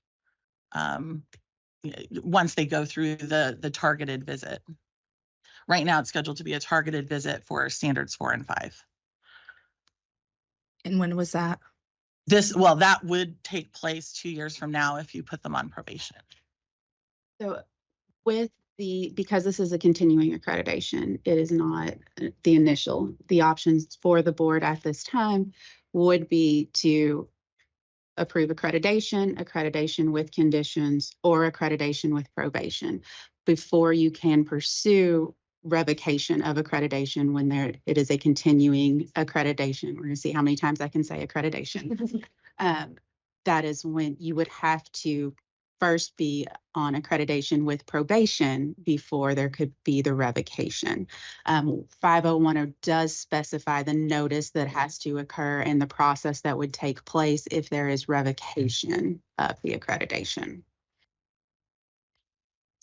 once they go through the targeted visit. Right now, it's scheduled to be a targeted visit for standards 4 and 5. And when was that? Well, that would take place 2 years from now if you put them on probation. So because this is a continuing accreditation, it is not the initial. The options for the board at this time would be to approve accreditation with conditions, or accreditation with probation before you can pursue revocation of accreditation when it is a continuing accreditation. We're going to see how many times I can say accreditation. That is when you would have to first be on accreditation with probation before there could be the revocation. 5010 does specify the notice that has to occur and the process that would take place if there is revocation of the accreditation.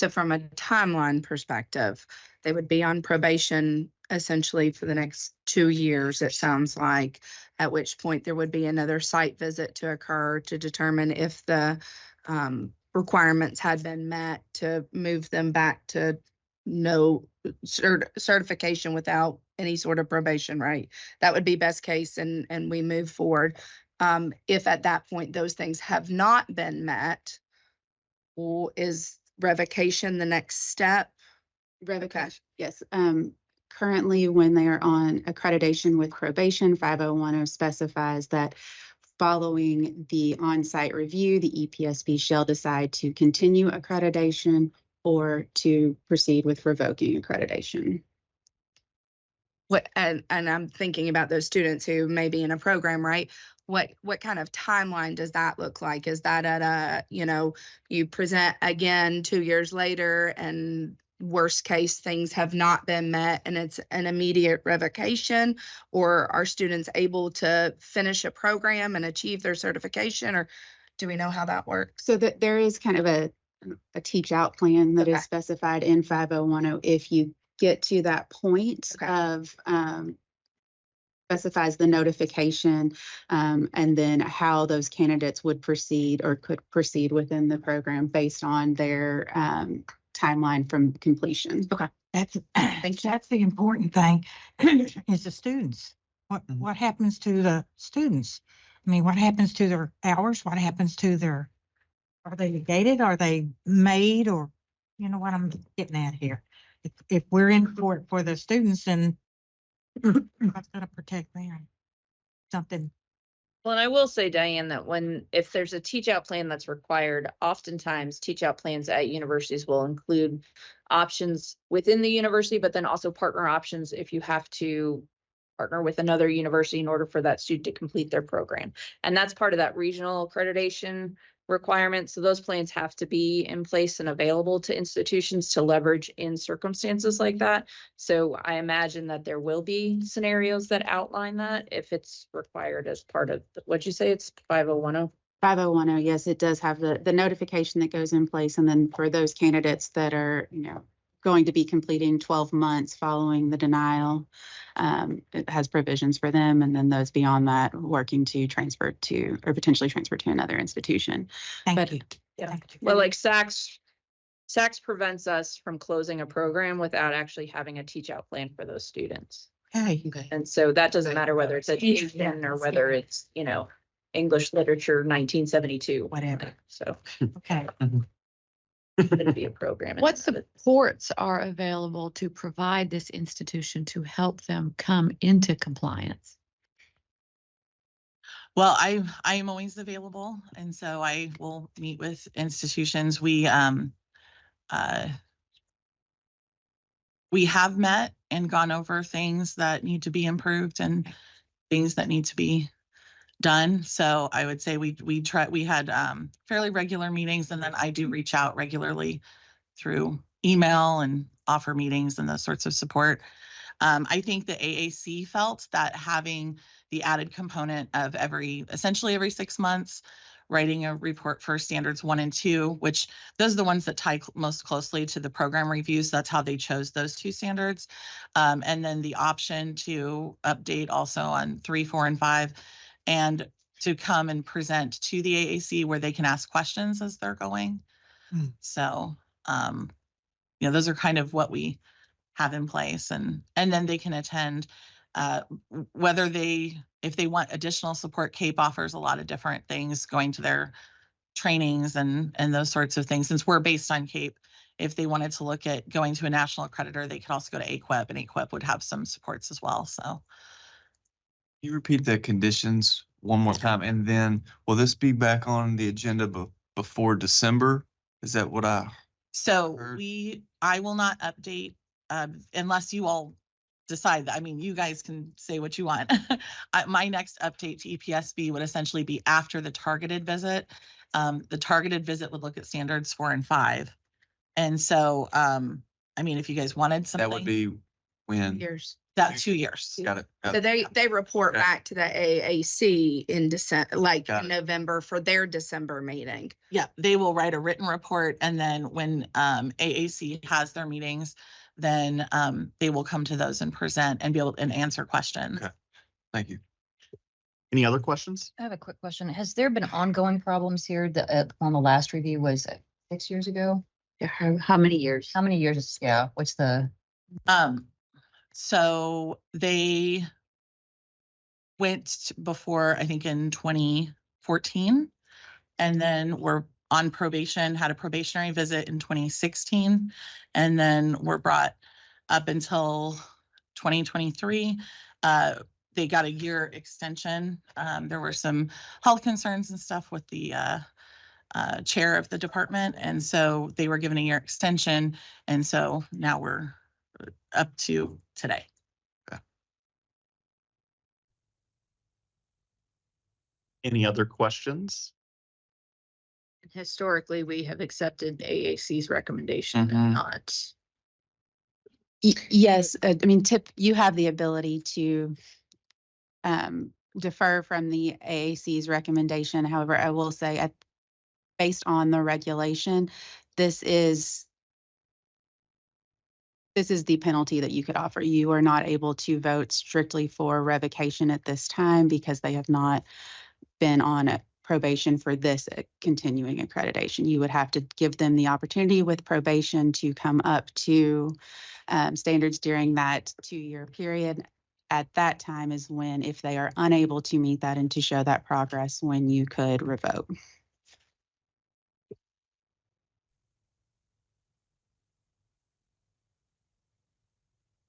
So from a timeline perspective, they would be on probation essentially for the next 2 years, it sounds like, at which point there would be another site visit to occur to determine if the requirements had been met to move them back to no certification without any sort of probation, right? That would be best case, and we move forward. If at that point those things have not been met, is revocation the next step? Revocation, yes. Currently, when they are on accreditation with probation, 5010 specifies that following the on-site review, the EPSB shall decide to continue accreditation or to proceed with revoking accreditation. And I'm thinking about those students who may be in a program, right? What kind of timeline does that look like? Is that at you present again 2 years later and worst case things have not been met and it's an immediate revocation, or are students able to finish a program and achieve their certification, or do we know how that works? So that there is kind of a teach out plan that is specified in 5010. If you get to that point of specifies the notification and then how those candidates would proceed or could proceed within the program based on their timeline from completion. Okay. That's the important thing is the students. What happens to the students? I mean, what happens to their hours? What happens to are they negated? Are they made? Or, you know what I'm getting at here? If we're in for the students, then what's going to protect them? Something. Well, and I will say, Diane, that if there's a teach out plan that's required, oftentimes teach out plans at universities will include options within the university, but then also partner options if you have to partner with another university in order for that student to complete their program. And that's part of that regional accreditation requirement. So those plans have to be in place and available to institutions to leverage in circumstances like that. So I imagine that there will be scenarios that outline that if it's required as part of, what'd you say, it's 5010? 5010, yes, it does have the notification that goes in place. And then for those candidates that are, going to be completing 12 months following the denial, it has provisions for them. And then those beyond that working to transfer to, or potentially transfer to another institution. Thank you. Yeah. Thank you. Well, like SACS prevents us from closing a program without actually having a teach out plan for those students. Okay. And so that doesn't matter whether it's education or whether it's, English literature, 1972. Whatever. So Okay. it'd be a program. What supports are available to provide this institution to help them come into compliance? Well, I am always available, and so I will meet with institutions. We have met and gone over things that need to be improved and things that need to be done. So I would say we had fairly regular meetings, and then I do reach out regularly through email and offer meetings and those sorts of support. I think the AAC felt that having the added component of essentially every 6 months, writing a report for standards 1 and 2, which those are the ones that tie most closely to the program reviews. That's how they chose those 2 standards. And then the option to update also on 3, 4, and 5, and to come and present to the AAC where they can ask questions as they're going. So, those are kind of what we have in place, and then they can attend, if they want additional support. CAPE offers a lot of different things, going to their trainings and those sorts of things. Since we're based on CAPE, if they wanted to look at going to a national accreditor, they could also go to AQUEP, and AQUEP would have some supports as well. So, Can you repeat the conditions one more time? And then will this be back on the agenda before December? Is that what I So heard? I will not update unless you all decide that. I mean, you guys can say what you want. My next update to EPSB would essentially be after the targeted visit. The targeted visit would look at standards 4 and 5. And so, I mean, if you guys wanted something. That would be when? Years. That 2 years. Got it. So they report Okay. back to the AAC in December, like Got in it. November for their December meeting. Yeah, they will write a written report, and then when AAC has their meetings, then they will come to those and present and be able and answer questions. Okay. Thank you. Any other questions? I have a quick question. Has there been ongoing problems here? On the last review was 6 years ago? How many years? How many years? Yeah, what's the? So they went before, I think in 2014, and then were on probation, had a probationary visit in 2016, and then were brought up until 2023. They got a year extension. There were some health concerns and stuff with the chair of the department, and so they were given a year extension, and so now we're up to today. Any other questions? Historically, we have accepted the AAC's recommendation Mhm. and not. Yes, I mean, you have the ability to defer from the AAC's recommendation. However, I will say, based on the regulation, this is the penalty that you could offer. You are not able to vote strictly for revocation at this time because they have not been on a probation for this continuing accreditation. You would have to give them the opportunity with probation to come up to standards during that 2-year period. At that time is when, if they are unable to meet that and to show that progress, when you could revoke.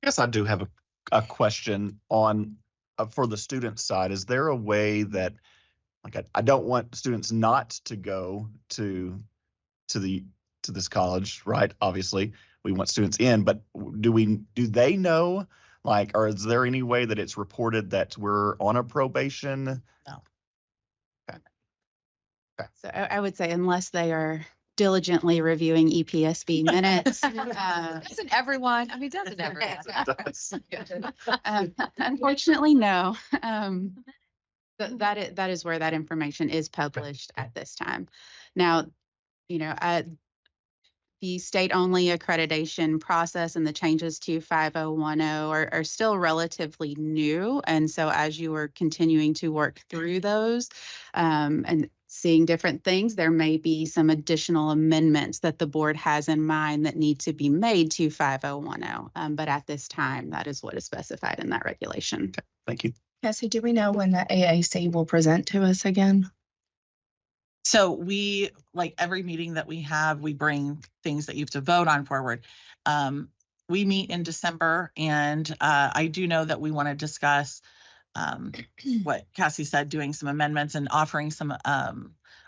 I guess I do have a question on, for the student side. Is there a way that, like, I don't want students not to go to this college, right? Obviously, we want students in, but do they know, like, or is there any way that it's reported that we're on a probation? No. Okay. So I would say unless they are diligently reviewing EPSB minutes. Doesn't everyone? I mean, doesn't everyone? Does. Unfortunately, no. That is where that information is published at this time. Now, the state-only accreditation process and the changes to 5010 are still relatively new. And so as you are continuing to work through those and seeing different things, there may be some additional amendments that the board has in mind that need to be made to 5010. But at this time, that is what is specified in that regulation. Thank you. Cassie, do we know when the AAC will present to us again? So we, like every meeting that we have, we bring things that you have to vote on forward. We meet in December, and I do know that we want to discuss what Cassie said, doing some amendments and offering some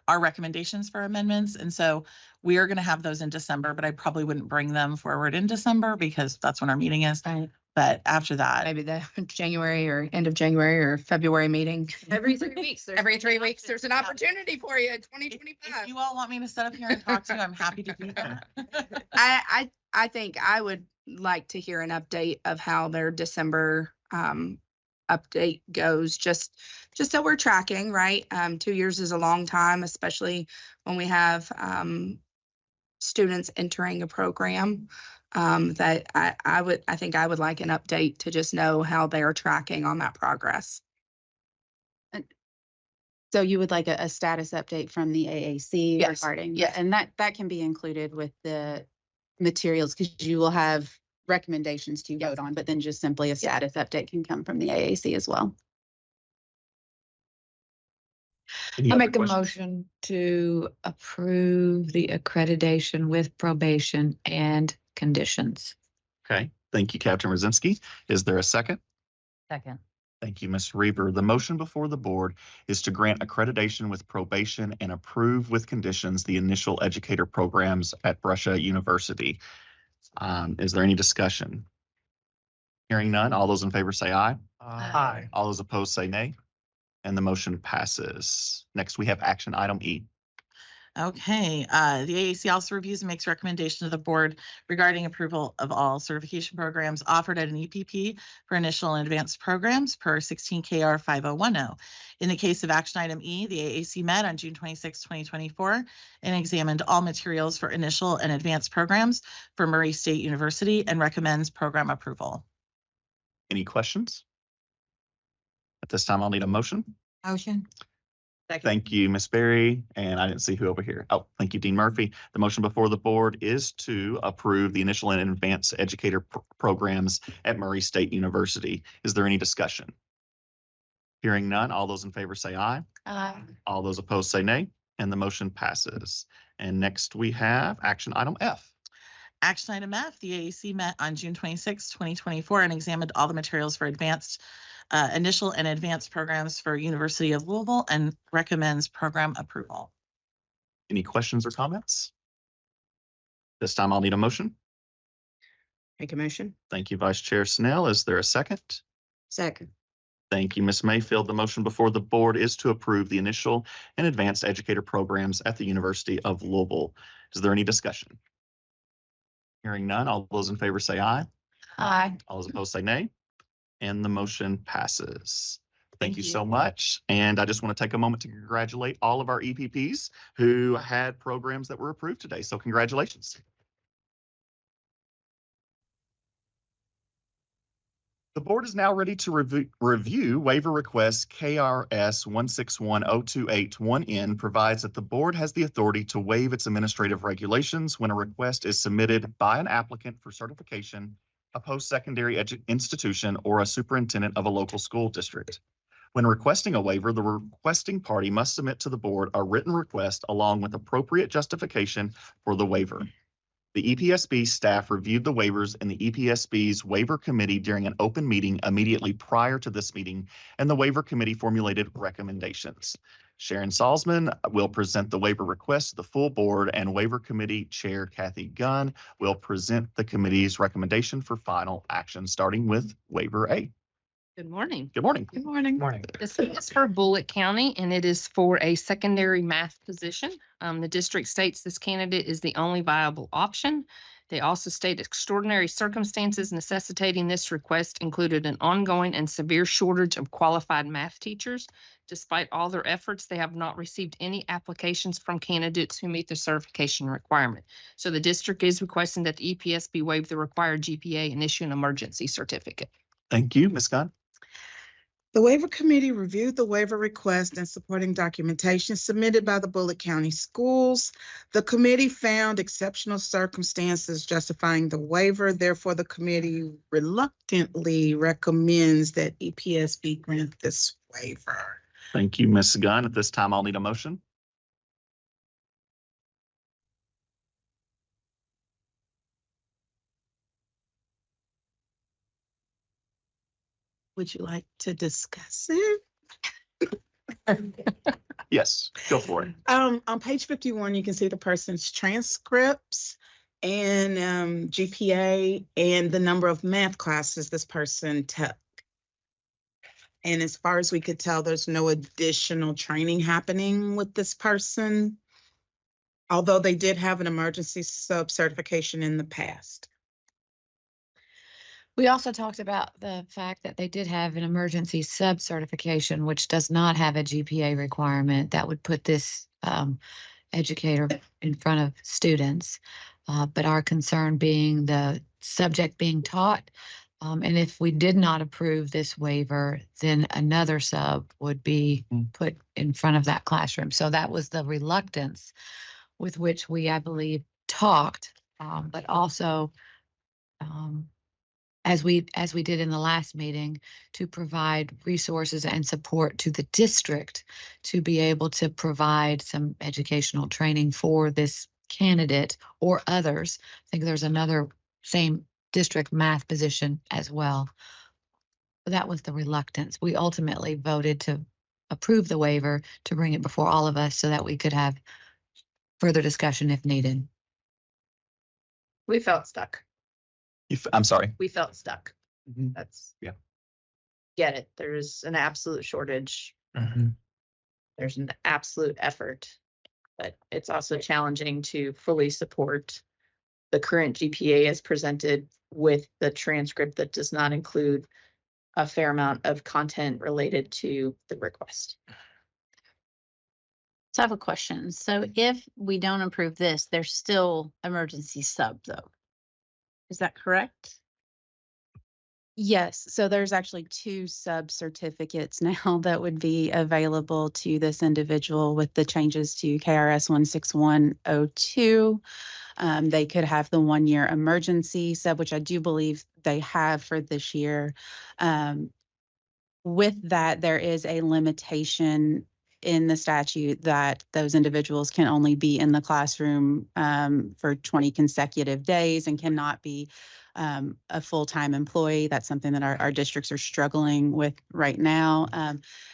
our recommendations for amendments. And so we are going to have those in December, but I probably wouldn't bring them forward in December because that's when our meeting is. Right. But after that, Maybe the January or end of January or February meeting. Every 3 weeks. Every 3 weeks, there's an opportunity for you in if 2025. you all want me to sit up here and talk to you, I'm happy to do that. I think I would like to hear an update of how their December update goes, just so we're tracking, right? 2 years is a long time, especially when we have students entering a program. That I think I would like an update to just know how they're tracking on that progress. So you would like a status update from the AAC Yes, regarding, yes. and that can be included with the materials because you will have recommendations to vote on, but then just simply a status update can come from the AAC as well. Any I other make a questions? motion to approve the accreditation with probation and conditions. Okay, thank you, Captain Rosinski. Is there a second? Second. Thank you, Ms. Reaver. The motion before the board is to grant accreditation with probation and approve with conditions the initial educator programs at Brescia University. Is there any discussion? Hearing none, all those in favor say aye. Aye. All those opposed say nay. And the motion passes. Next, we have action item E. Okay, the AAC also reviews and makes recommendation to the board regarding approval of all certification programs offered at an EPP for initial and advanced programs per 16 KR 5010. In the case of action item E, the AAC met on June 26, 2024 and examined all materials for initial and advanced programs for Murray State University and recommends program approval. Any questions? At this time, I'll need a motion. Motion. Thank you, Ms. Berry, and I didn't see who over here. Oh, thank you, Dean Murphy. The motion before the board is to approve the initial and advanced educator programs at Murray State University. Is there any discussion? Hearing none, all those in favor say aye. Aye. All those opposed say nay, and the motion passes. And next we have action item F. Action item F, the AAC met on June 26, 2024 and examined all the materials for advanced initial and advanced programs for University of Louisville and recommends program approval. Any questions or comments? This time I'll need a motion. Make a motion. Thank you, Vice Chair Snell. Is there a second? Second. Thank you, Ms. Mayfield. The motion before the board is to approve the initial and advanced educator programs at the University of Louisville. Is there any discussion? Hearing none, all those in favor say aye. Aye. All those opposed say nay. And the motion passes. Thank you you. so much. And I just want to take a moment to congratulate all of our EPPs who had programs that were approved today. So congratulations. The board is now ready to review waiver request KRS 1610281N provides that the board has the authority to waive its administrative regulations when a request is submitted by an applicant for certification, a post-secondary institution, or a superintendent of a local school district. When requesting a waiver, the requesting party must submit to the board a written request along with appropriate justification for the waiver. The EPSB staff reviewed the waivers in the EPSB's waiver committee during an open meeting immediately prior to this meeting, and the waiver committee formulated recommendations. Sharon Salzman will present the waiver request to the full board, and waiver committee chair Kathy Gunn will present the committee's recommendation for final action, starting with waiver A. Good morning. Good morning. Good morning. Morning. This is for Bullitt County, and it is for a secondary math position. The district states this candidate is the only viable option. They also state extraordinary circumstances necessitating this request included an ongoing and severe shortage of qualified math teachers. Despite all their efforts, they have not received any applications from candidates who meet the certification requirement. So the district is requesting that the EPSB waive the required GPA and issue an emergency certificate. Thank you, Ms. Gunn. The waiver committee reviewed the waiver request and supporting documentation submitted by the Bullitt County Schools. The committee found exceptional circumstances justifying the waiver. Therefore, the committee reluctantly recommends that EPSB grant this waiver. Thank you, Ms. Gunn. At this time, I'll need a motion. Would you like to discuss it? Yes, go for it. On page 51, you can see the person's transcripts and GPA and the number of math classes this person took. And as far as we could tell, there's no additional training happening with this person, although they did have an emergency sub-certification in the past. We also talked about the fact that they did have an emergency sub-certification, which does not have a GPA requirement. That would put this educator in front of students. But our concern being the subject being taught. And if we did not approve this waiver, then another sub would be put in front of that classroom. So that was the reluctance with which we, I believe, talked, but also as we did in the last meeting, to provide resources and support to the district to be able to provide some educational training for this candidate or others. I think there's another same district math position as well. That was the reluctance. We ultimately voted to approve the waiver to bring it before all of us so that we could have further discussion if needed. We felt stuck. I'm sorry. We felt stuck. That's, Yeah. Get it. There's an absolute shortage. There's an absolute effort, but it's also challenging to fully support the current GPA as presented with the transcript that does not include a fair amount of content related to the request. So I have a question. So if we don't approve this, there's still emergency sub though. Is that correct? Yes, so there's actually 2 sub-certificates now that would be available to this individual with the changes to KRS 16102. They could have the 1-year emergency sub, which I do believe they have for this year. With that, there is a limitation in the statute that those individuals can only be in the classroom for 20 consecutive days and cannot be a full-time employee. That's something that our districts are struggling with right now.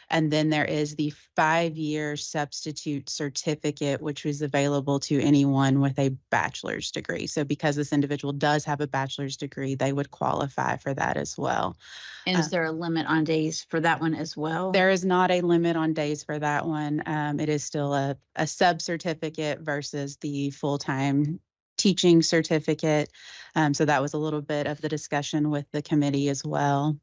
And then there is the 5-year substitute certificate, which is available to anyone with a bachelor's degree. So because this individual does have a bachelor's degree, they would qualify for that as well. And is there a limit on days for that one as well? There is not a limit on days for that one. It is still a sub-certificate versus the full-time teaching certificate. So that was a little bit of the discussion with the committee as well.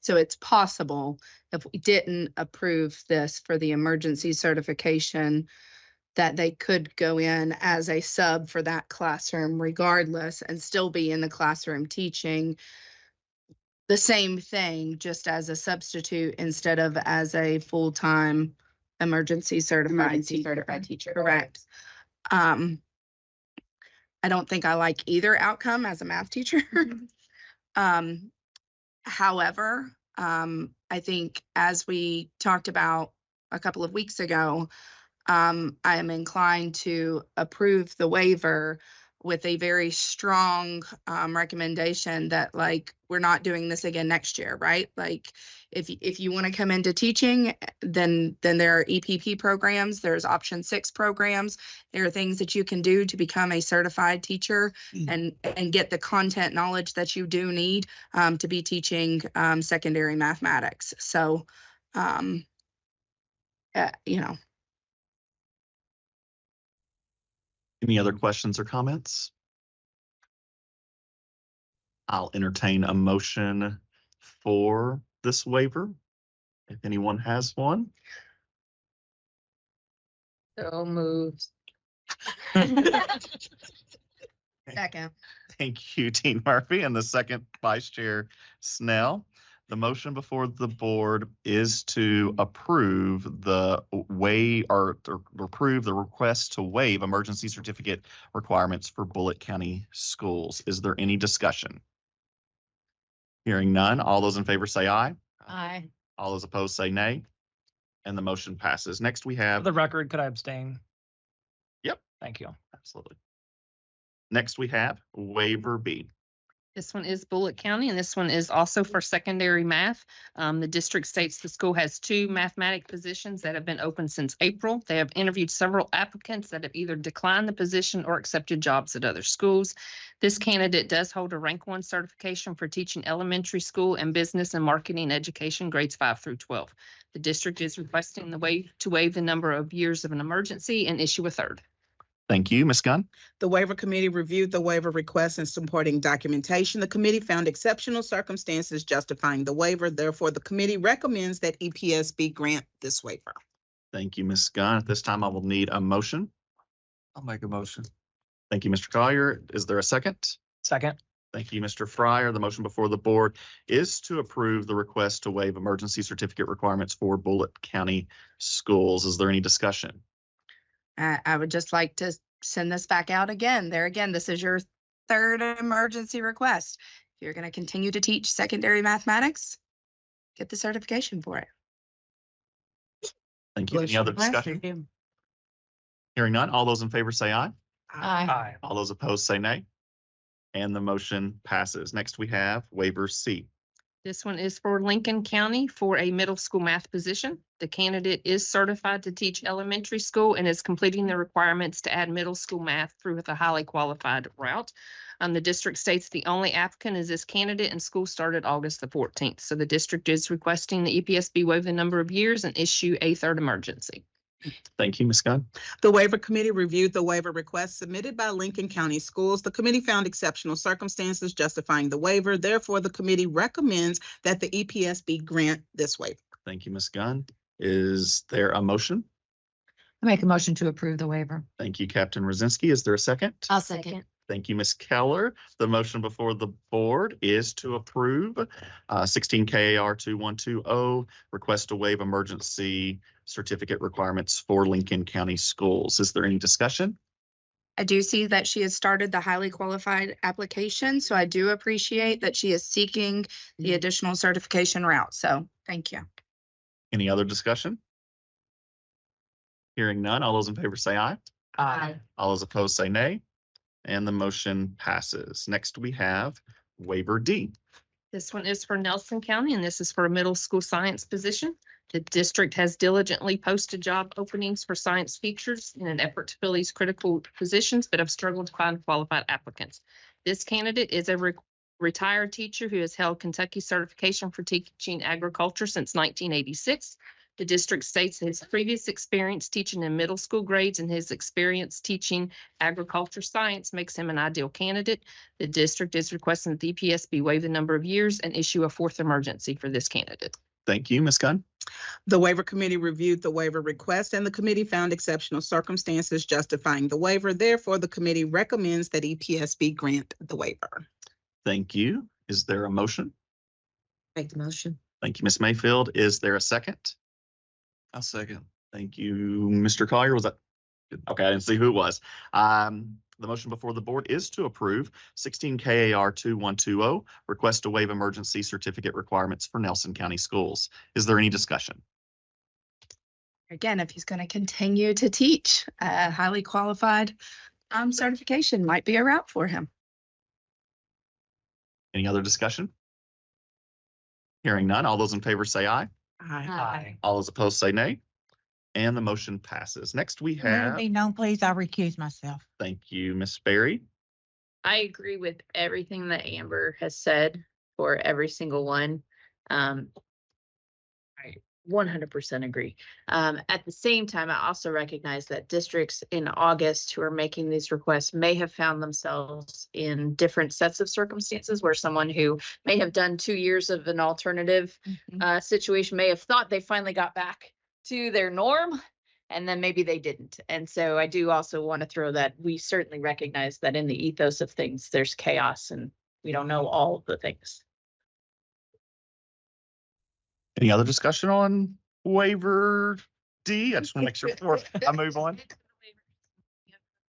So it's possible if we didn't approve this for the emergency certification, that they could go in as a sub for that classroom regardless and still be in the classroom teaching the same thing, just as a substitute instead of as a full-time emergency certified teacher. Correct. I don't think I like either outcome as a math teacher. However, I think as we talked about a couple of weeks ago, I am inclined to approve the waiver with a very strong recommendation that, like, we're not doing this again next year, right? Like, if you want to come into teaching, then there are EPP programs, there's option 6 programs. There are things that you can do to become a certified teacher and get the content knowledge that you do need to be teaching secondary mathematics. So, you know. Any other questions or comments? I'll entertain a motion for this waiver, if anyone has one. So moved. Second. Thank you, Dean Murphy, and the second Vice Chair Snell. The motion before the board is to approve the approve the request to waive emergency certificate requirements for Bullitt County schools. Is there any discussion? Hearing none, all those in favor say aye. Aye. All those opposed say nay. And the motion passes. Next we For have, the record, could I abstain? Yep. Thank you. Absolutely. Next we have waiver B. This one is Bullitt County, and this one is also for secondary math. The district states the school has 2 mathematic positions that have been open since April. They have interviewed several applicants that have either declined the position or accepted jobs at other schools. This candidate does hold a rank 1 certification for teaching elementary school and business and marketing education grades 5 through 12. The district is requesting to waive the number of years of an emergency and issue a 3rd. Thank you. Ms. Gunn? The waiver committee reviewed the waiver request and supporting documentation. The committee found exceptional circumstances justifying the waiver. Therefore, the committee recommends that EPSB grant this waiver. Thank you, Ms. Gunn. At this time, I will need a motion. I'll make a motion. Thank you, Mr. Collier. Is there a second? Second. Thank you, Mr. Fryer. The motion before the board is to approve the request to waive emergency certificate requirements for Bullitt County Schools. Is there any discussion? I would just like to send this back out again. There again, this is your third emergency request. If you're going to continue to teach secondary mathematics, get the certification for it. Thank you. Any other discussion? Hearing none, all those in favor say aye. Aye. All those opposed say nay. And the motion passes. Next, we have waiver C. This one is for Lincoln County for a middle school math position. The candidate is certified to teach elementary school and is completing the requirements to add middle school math through with a highly qualified route. The district states the only applicant is this candidate and school started August the 14th. So the district is requesting the EPSB waive the number of years and issue a third emergency. Thank you, Ms. Gunn. The waiver committee reviewed the waiver request submitted by Lincoln County Schools. The committee found exceptional circumstances justifying the waiver. Therefore, the committee recommends that the EPSB grant this waiver. Thank you, Ms. Gunn. Is there a motion? I make a motion to approve the waiver. Thank you, Captain Rosinski. Is there a second? I'll second. Thank you, Ms. Keller. The motion before the board is to approve 16 KAR 2120, request to waive emergency certificate requirements for Lincoln County Schools. Is there any discussion? I do see that she has started the highly qualified application, so I do appreciate that she is seeking the additional certification route. So thank you. Any other discussion? Hearing none, all those in favor say aye. Aye. All those opposed say nay. And the motion passes. Next, we have waiver D. This one is for Nelson County, and this is for a middle school science position. The district has diligently posted job openings for science teachers in an effort to fill these critical positions, but have struggled to find qualified applicants. This candidate is a retired teacher who has held Kentucky certification for teaching agriculture since 1986. The district states his previous experience teaching in middle school grades and his experience teaching agriculture science makes him an ideal candidate. The district is requesting that the EPSB waive the number of years and issue a fourth emergency for this candidate. Thank you, Ms. Gunn. The waiver committee reviewed the waiver request and the committee found exceptional circumstances justifying the waiver. Therefore, the committee recommends that EPSB grant the waiver. Thank you. Is there a motion? Make the motion. Thank you, Ms. Mayfield. Is there a second? I'll second. Thank you, Mr. Collier. Was that? Okay, I didn't see who it was. The motion before the board is to approve 16 KAR 2120, request to waive emergency certificate requirements for Nelson County Schools. Is there any discussion? Again, if he's going to continue to teach, highly qualified certification might be a route for him. Any other discussion? Hearing none, all those in favor say aye. Aye. All those opposed say nay. And the motion passes. Next, we Let it have, be known, please, I recuse myself. thank you, Ms. Berry. I agree with everything that Amber has said for every single one. I 100% agree. At the same time, I also recognize that districts in August who are making these requests may have found themselves in different sets of circumstances where someone who may have done 2 years of an alternative situation may have thought they finally got back to their norm, and then maybe they didn't. And so I do also want to throw that we certainly recognize that in the ethos of things, there's chaos and we don't know all of the things. Any other discussion on waiver D? I just want to make sure before I move on.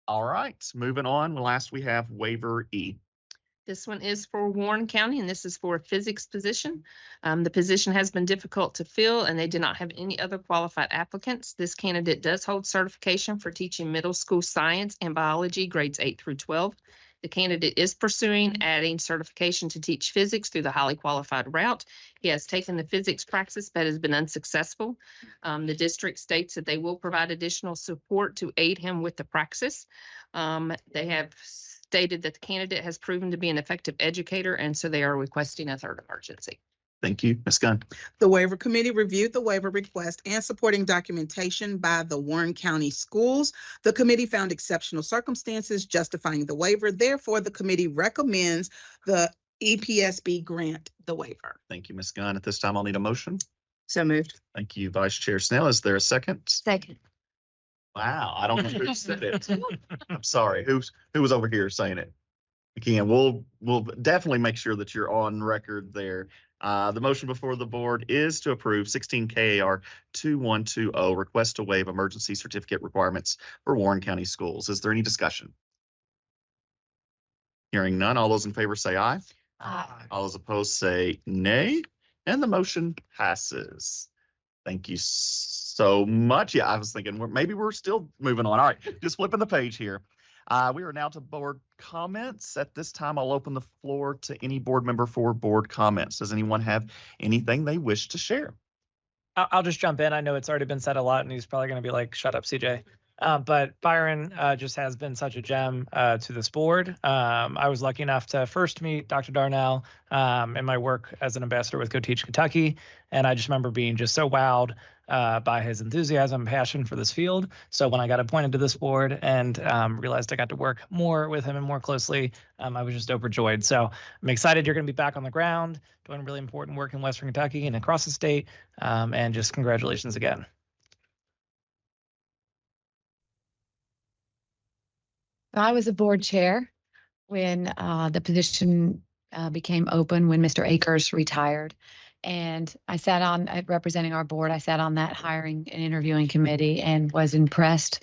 All right, moving on. Last, we have waiver E. This one is for Warren County, and this is for a physics position. The position has been difficult to fill, and they did not have any other qualified applicants. This candidate does hold certification for teaching middle school science and biology, grades 8 through 12. The candidate is pursuing adding certification to teach physics through the highly qualified route. He has taken the physics praxis but has been unsuccessful. The district states that they will provide additional support to aid him with the praxis. They have stated that the candidate has proven to be an effective educator, and so they are requesting a third emergency. Thank you. Ms. Gunn. The waiver committee reviewed the waiver request and supporting documentation by the Warren County Schools. The committee found exceptional circumstances justifying the waiver. Therefore, the committee recommends the EPSB grant the waiver. Thank you, Ms. Gunn. At this time, I'll need a motion. So moved. Thank you, Vice Chair Snell. Is there a second? Second. Wow, I don't know who said it. I'm sorry. Who was over here saying it? Again, we'll definitely make sure that you're on record there. The motion before the board is to approve 16 KAR 2120, request to waive emergency certificate requirements for Warren County Schools. Is there any discussion? Hearing none, all those in favor say aye. Aye. All those opposed say nay, and the motion passes. Thank you so much. Yeah, I was thinking maybe we're still moving on. All right, just flipping the page here. We are now to board comments. At this time, I'll open the floor to any board member for board comments. Does anyone have anything they wish to share? I'll just jump in. I know it's already been said a lot, and he's probably going to be like, "Shut up, CJ." But Byron just has been such a gem to this board. I was lucky enough to first meet Dr. Darnell in my work as an ambassador with Go Teach Kentucky, and I just remember being just so wowed by his enthusiasm and passion for this field. So when I got appointed to this board and realized I got to work more with him and more closely, I was just overjoyed. So I'm excited you're going to be back on the ground, doing really important work in Western Kentucky and across the state, and just congratulations again. I was a board chair when the position became open when Mr. Akers retired. And I sat on, representing our board, I sat on that hiring and interviewing committee and was impressed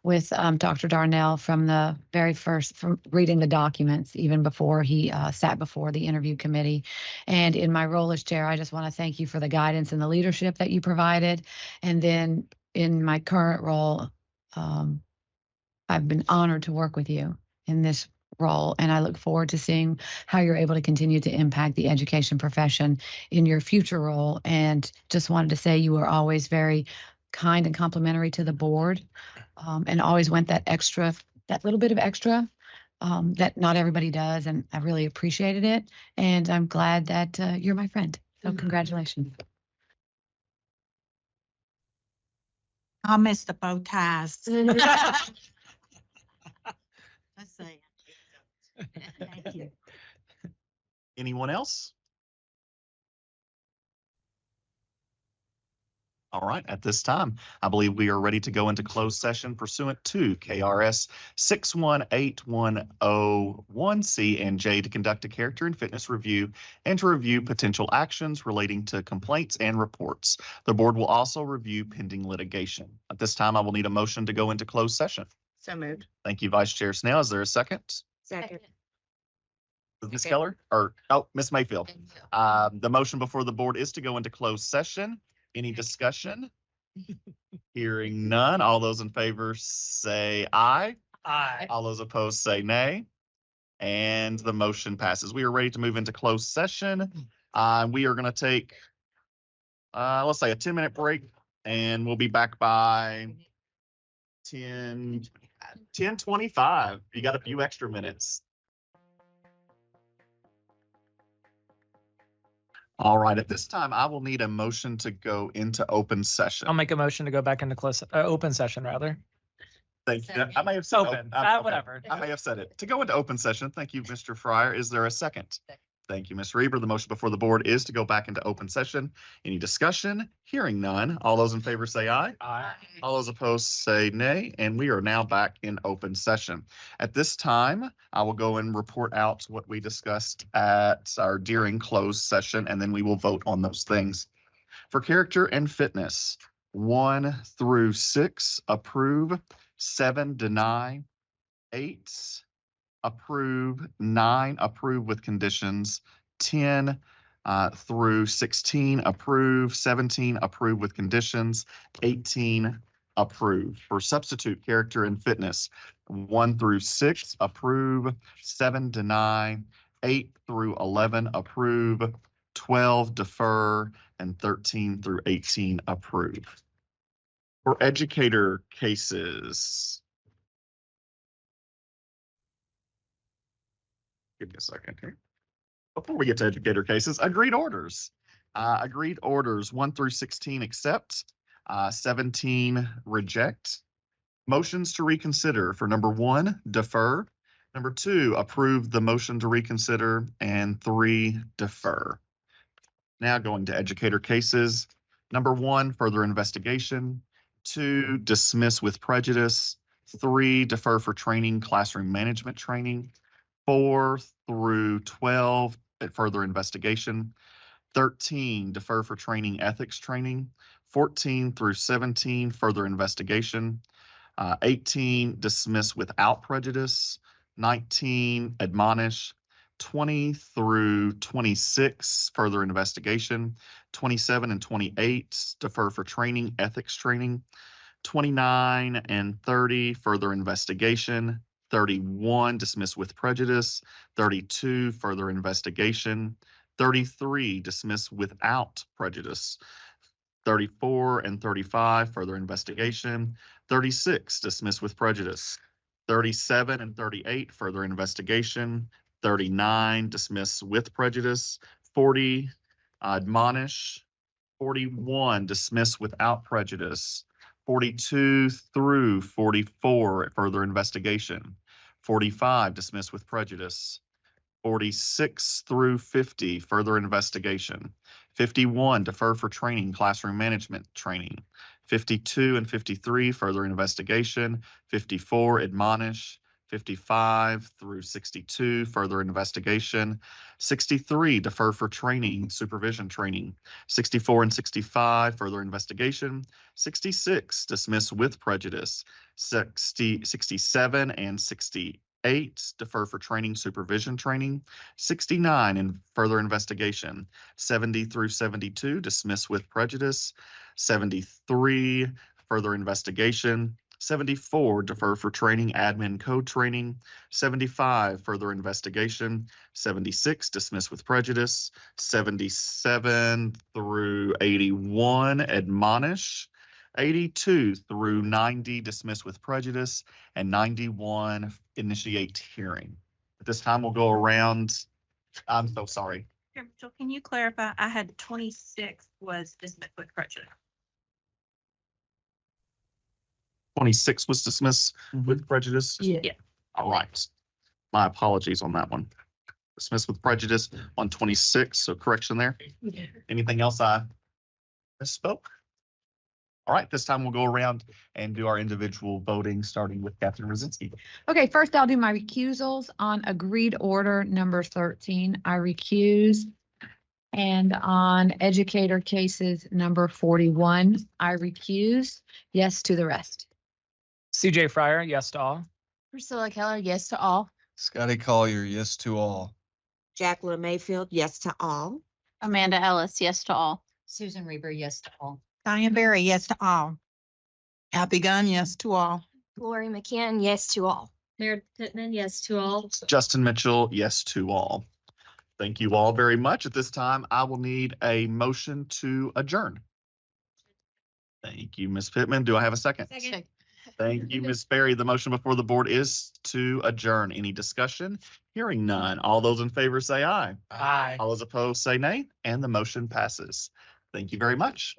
with Dr. Darnell from the very first, from reading the documents, even before he sat before the interview committee. And in my role as chair, I just want to thank you for the guidance and the leadership that you provided. And then in my current role, I've been honored to work with you in this role, and I look forward to seeing how you're able to continue to impact the education profession in your future role. And just wanted to say you were always very kind and complimentary to the board, and always went that little bit of extra that not everybody does, and I really appreciated it. And I'm glad that you're my friend. So congratulations. I'll miss the bow ties. Let's see. Thank you. Anyone else? All right, at this time, I believe we are ready to go into closed session pursuant to KRS 618101C and J to conduct a character and fitness review and to review potential actions relating to complaints and reports. The board will also review pending litigation. At this time, I will need a motion to go into closed session. So moved. Thank you, Vice Chair Snell. Is there a second? Second. Ms. Keller or Ms. Mayfield? The motion before the board is to go into closed session. Any discussion? Hearing none. All those in favor say aye. Aye. All those opposed say nay. And the motion passes. We are ready to move into closed session. We are going to take, let's say, a 10-minute break, and we'll be back by 10:25. You got a few extra minutes. All right, at this time, I will need a motion to go into open session. I'll make a motion to go back into open session rather. Thank you. I may have said Open, okay. whatever. I may have said it. To go into open session, thank you, Mr. Fryer. Is there a second? Thank you, Ms. Reber. The motion before the board is to go back into open session. Any discussion? Hearing none. All those in favor say aye. Aye. All those opposed say nay, and we are now back in open session. At this time, I will go and report out what we discussed during closed session, and then we will vote on those things. For character and fitness, 1 through 6, approve. 7, deny. 8, approve. 9, approve with conditions. 10 through 16, approve. 17, approve with conditions. 18, approve. For substitute character and fitness, 1 through 6, approve. 7, deny. 8 through 11, approve. 12, defer. And 13 through 18, approve. For educator cases, give me a second here. Before we get to educator cases, agreed orders. Agreed orders 1 through 16 accept, 17 reject. Motions to reconsider for number 1, defer. Number 2, approve the motion to reconsider, and 3, defer. Now going to educator cases. Number 1, further investigation. 2, dismiss with prejudice. 3, defer for training, classroom management training. 4 through 12, further investigation. 13, defer for training, ethics training. 14 through 17, further investigation. 18, dismiss without prejudice. 19, admonish. 20 through 26, further investigation. 27 and 28, defer for training, ethics training. 29 and 30, further investigation. 31, dismiss with prejudice. 32, further investigation. 33, dismiss without prejudice. 34 and 35, further investigation. 36, dismiss with prejudice. 37 and 38, further investigation. 39, dismiss with prejudice. 40, admonish. 41, dismiss without prejudice. 42 through 44, further investigation. 45, dismiss with prejudice. 46 through 50, further investigation. 51, defer for training, classroom management training. 52 and 53, further investigation. 54, admonish. 55 through 62, further investigation. 63, defer for training, supervision training. 64 and 65, further investigation. 66, dismiss with prejudice. 67 and 68, defer for training, supervision training. 69, and further investigation. 70 through 72, dismiss with prejudice. 73, further investigation. 74, defer for training, admin code training. 75, further investigation. 76, dismiss with prejudice. 77 through 81, admonish. 82 through 90, dismiss with prejudice. And 91, initiate hearing. At this time, we'll go around. I'm so sorry. Mitchell, can you clarify? I had 26 was dismissed with prejudice. 26 was dismissed with prejudice? Yeah. All right. My apologies on that one. Dismissed with prejudice on 26, so correction there. Yeah. Anything else I misspoke? All right, this time we'll go around and do our individual voting, starting with Captain Rosinski. Okay, first I'll do my recusals on agreed order number 13. I recuse. And on educator cases number 41, I recuse. Yes to the rest. CJ Fryer, yes to all. Priscilla Keller, yes to all. Scotty Collier, yes to all. Jacqueline Mayfield, yes to all. Amanda Ellis, yes to all. Susan Reber, yes to all. Diane Berry, yes to all. Happy Gunn, yes to all. Lori McKen, yes to all. Meredith Pittman, yes to all. Justin Mitchell, yes to all. Thank you all very much. At this time, I will need a motion to adjourn. Thank you, Ms. Pittman. Do I have a second? Second. Thank you, Ms. Berry. The motion before the board is to adjourn. Any discussion? Hearing none. All those in favor say aye. Aye. All those opposed say nay, and the motion passes. Thank you very much.